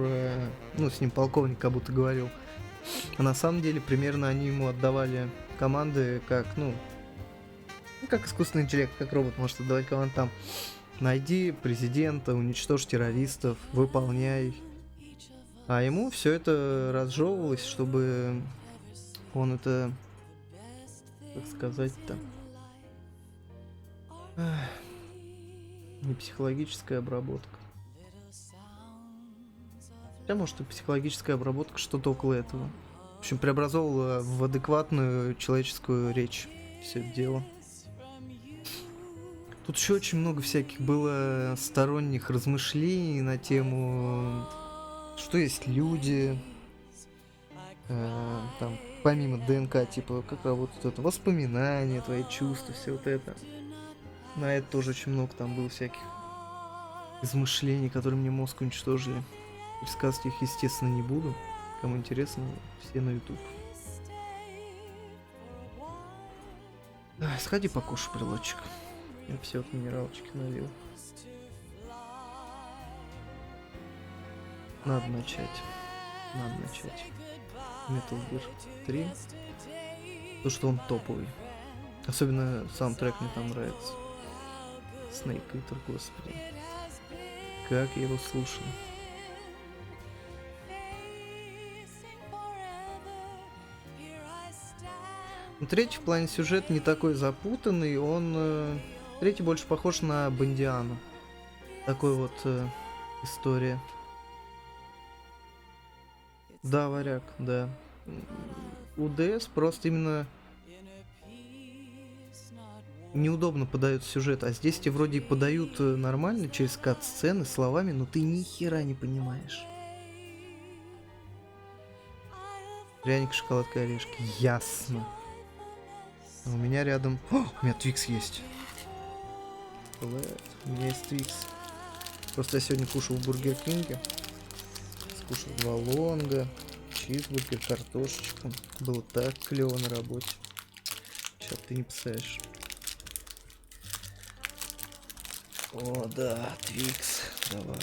ну, с ним полковник как будто говорил. А на самом деле примерно они ему отдавали команды как, ну, как искусственный интеллект, как робот может отдавать команды там: найди президента, уничтожь террористов, выполняй. А ему все это разжевывалось, чтобы он это, как сказать-то, не психологическая обработка. Хотя, может, и психологическая обработка, что-то около этого. В общем, преобразовывала в адекватную человеческую речь все это дело. Тут еще очень много всяких было сторонних размышлений на тему, что есть люди, там, помимо ДНК, типа, как работает это, воспоминания, твои чувства, все вот это. На это тоже очень много там было всяких измышлений, которые мне мозг уничтожили. Пересказывать их, естественно, не буду. Кому интересно, все на YouTube. Сходи покушай, брелочек. Я все от минералочки налил. Надо начать. Metal Gear 3. То, что он топовый. Особенно саундтрек мне там нравится. Snake Eater, господи. Как я его слушаю. Ну, третий в плане сюжета не такой запутанный. Он... третий больше похож на Бондиану. Такой вот история. Да, варяг, да. УДС просто именно неудобно подают сюжет, а здесь тебе вроде и подают нормально, через кат-сцены, словами, но ты ни хера не понимаешь. Пряник, шоколадка и орешки. Ясно. А у меня рядом... О, у меня Твикс есть. У меня есть Твикс. Просто я сегодня кушал в Бургер Кинге. Скушал 2 лонга, чизбургер, картошечку. Было так клево на работе. Сейчас ты не представляешь. О, да, Твикс. Давай,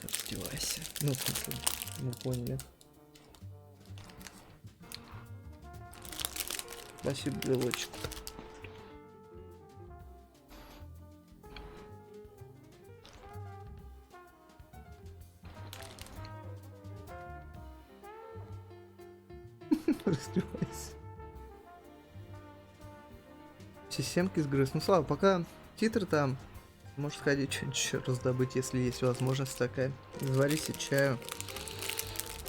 раздевайся. Ну, в смысле, мы поняли. Спасибо, брелочек. Раздевайся. Все семки сгрыз. Ну, слава, пока титры там. Может сходить что-нибудь еще раздобыть, если есть возможность такая. Завари себе чаю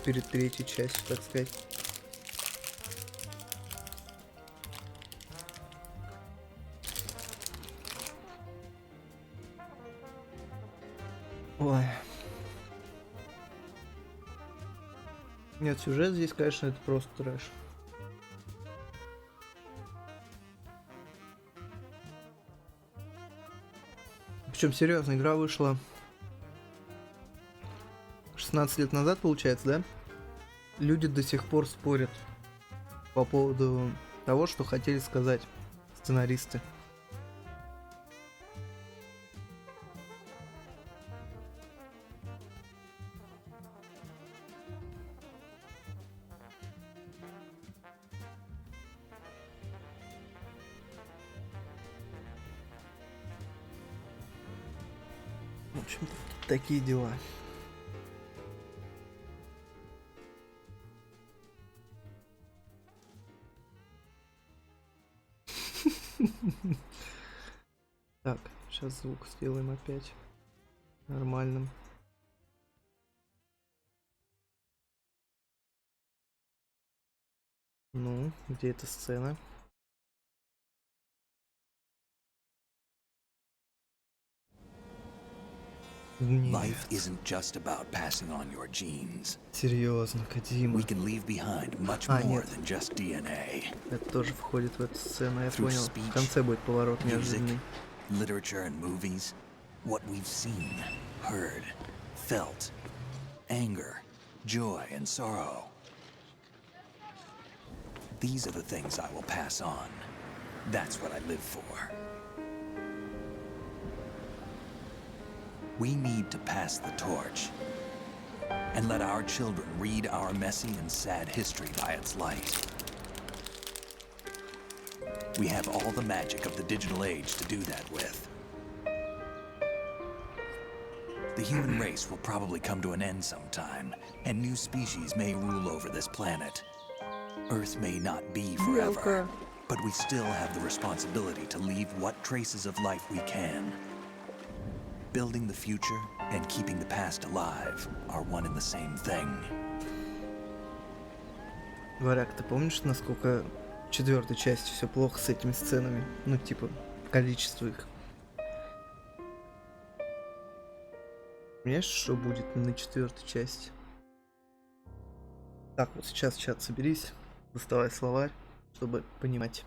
перед 3-й частью, так сказать. Ой. Нет, сюжет здесь, конечно, это просто трэш. Причем серьезно, игра вышла 16 лет назад, получается, да? Люди до сих пор спорят по поводу того, что хотели сказать сценаристы. В общем, такие дела. Так, сейчас звук сделаем опять нормальным. Ну, где эта сцена? Life isn't just about passing on your genes. Серьезно, Кодзима. We can leave behind much more than just DNA. Это тоже входит в эту сцену, я понял. В конце будет поворот неожиданный. Literature and movies, what we've seen, heard, felt, anger, joy and sorrow. These are the things I will pass on. That's what I live for. We need to pass the torch and let our children read our messy and sad history by its light. We have all the magic of the digital age to do that with. The human race will probably come to an end sometime, and new species may rule over this planet. Earth may not be forever, but we still have the responsibility to leave what traces of life we can. Building the future and keeping the past alive are one and the same thing. Варяг, ты помнишь, насколько в 4-й части все плохо с этими сценами? Ну, типа, количество их. Понимаешь, что будет на 4-й части? Так, вот сейчас, чат, соберись, доставай словарь, чтобы понимать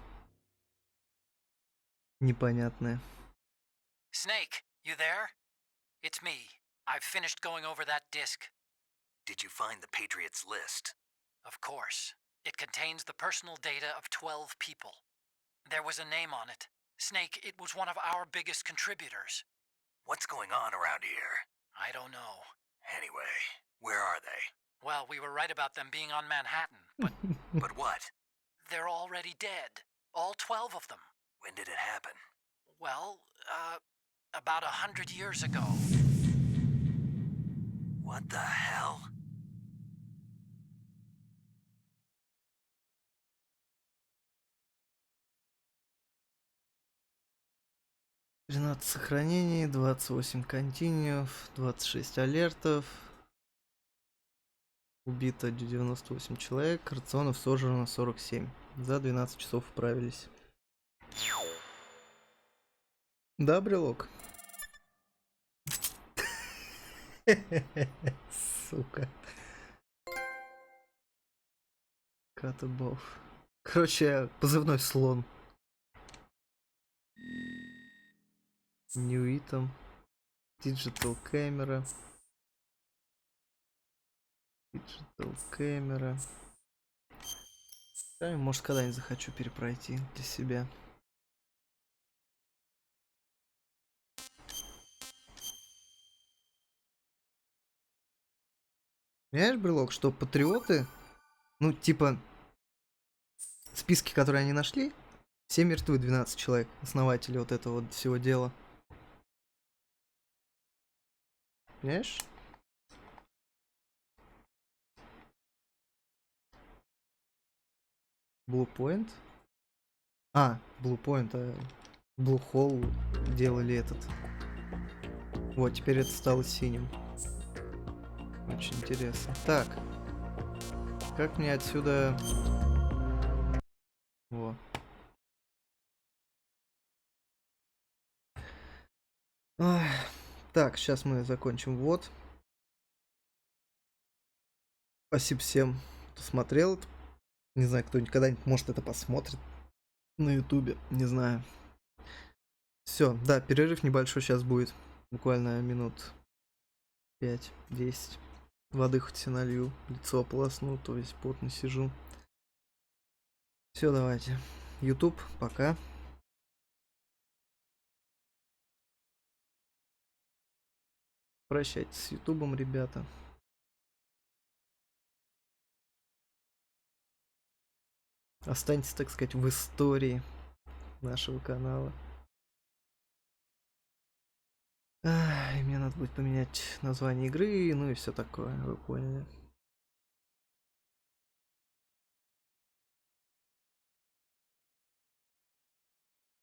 непонятное. Snake, you there? It's me. I've finished going over that disc. Did you find the Patriots list? Of course. It contains the personal data of 12 people. There was a name on it. Snake, it was one of our biggest contributors. What's going on around here? I don't know. Anyway, where are they? Well, we were right about them being on Manhattan, but... But what? They're already dead. All 12 of them. When did it happen? Well, about 100 years ago. What the hell? «13 сохранений, 28 континьюов, 26 алертов, убито 98 человек, рационов сожрано 47. За 12 часов управились». Да, брелок. Сука. Катабов. Короче, позывной слон. Ньюитом. Диджитал камера. Диджитал камера. Да, может, когда-нибудь захочу перепройти для себя. Понимаешь, брелок, что патриоты, ну, типа, списки, которые они нашли, все мертвы, 12 человек, основатели вот этого вот всего дела. Понимаешь? Blue Point? А, Blue Point, Blue Hole делали этот. Вот, теперь это стало синим. Очень интересно. Так. Как мне отсюда... Во. Ах. Так, сейчас мы закончим. Вот. Спасибо всем, кто смотрел это. Не знаю, кто когда-нибудь может это посмотрит на ютубе. Не знаю. Все, да, перерыв небольшой сейчас будет. Буквально минут 5-10. Воды хоть и налью. Лицо ополосну, то есть потно сижу. Все, давайте. YouTube, пока. Прощайтесь с ютубом, ребята. Останьтесь, так сказать, в истории нашего канала. И мне надо будет поменять название игры, ну и все такое, вы поняли.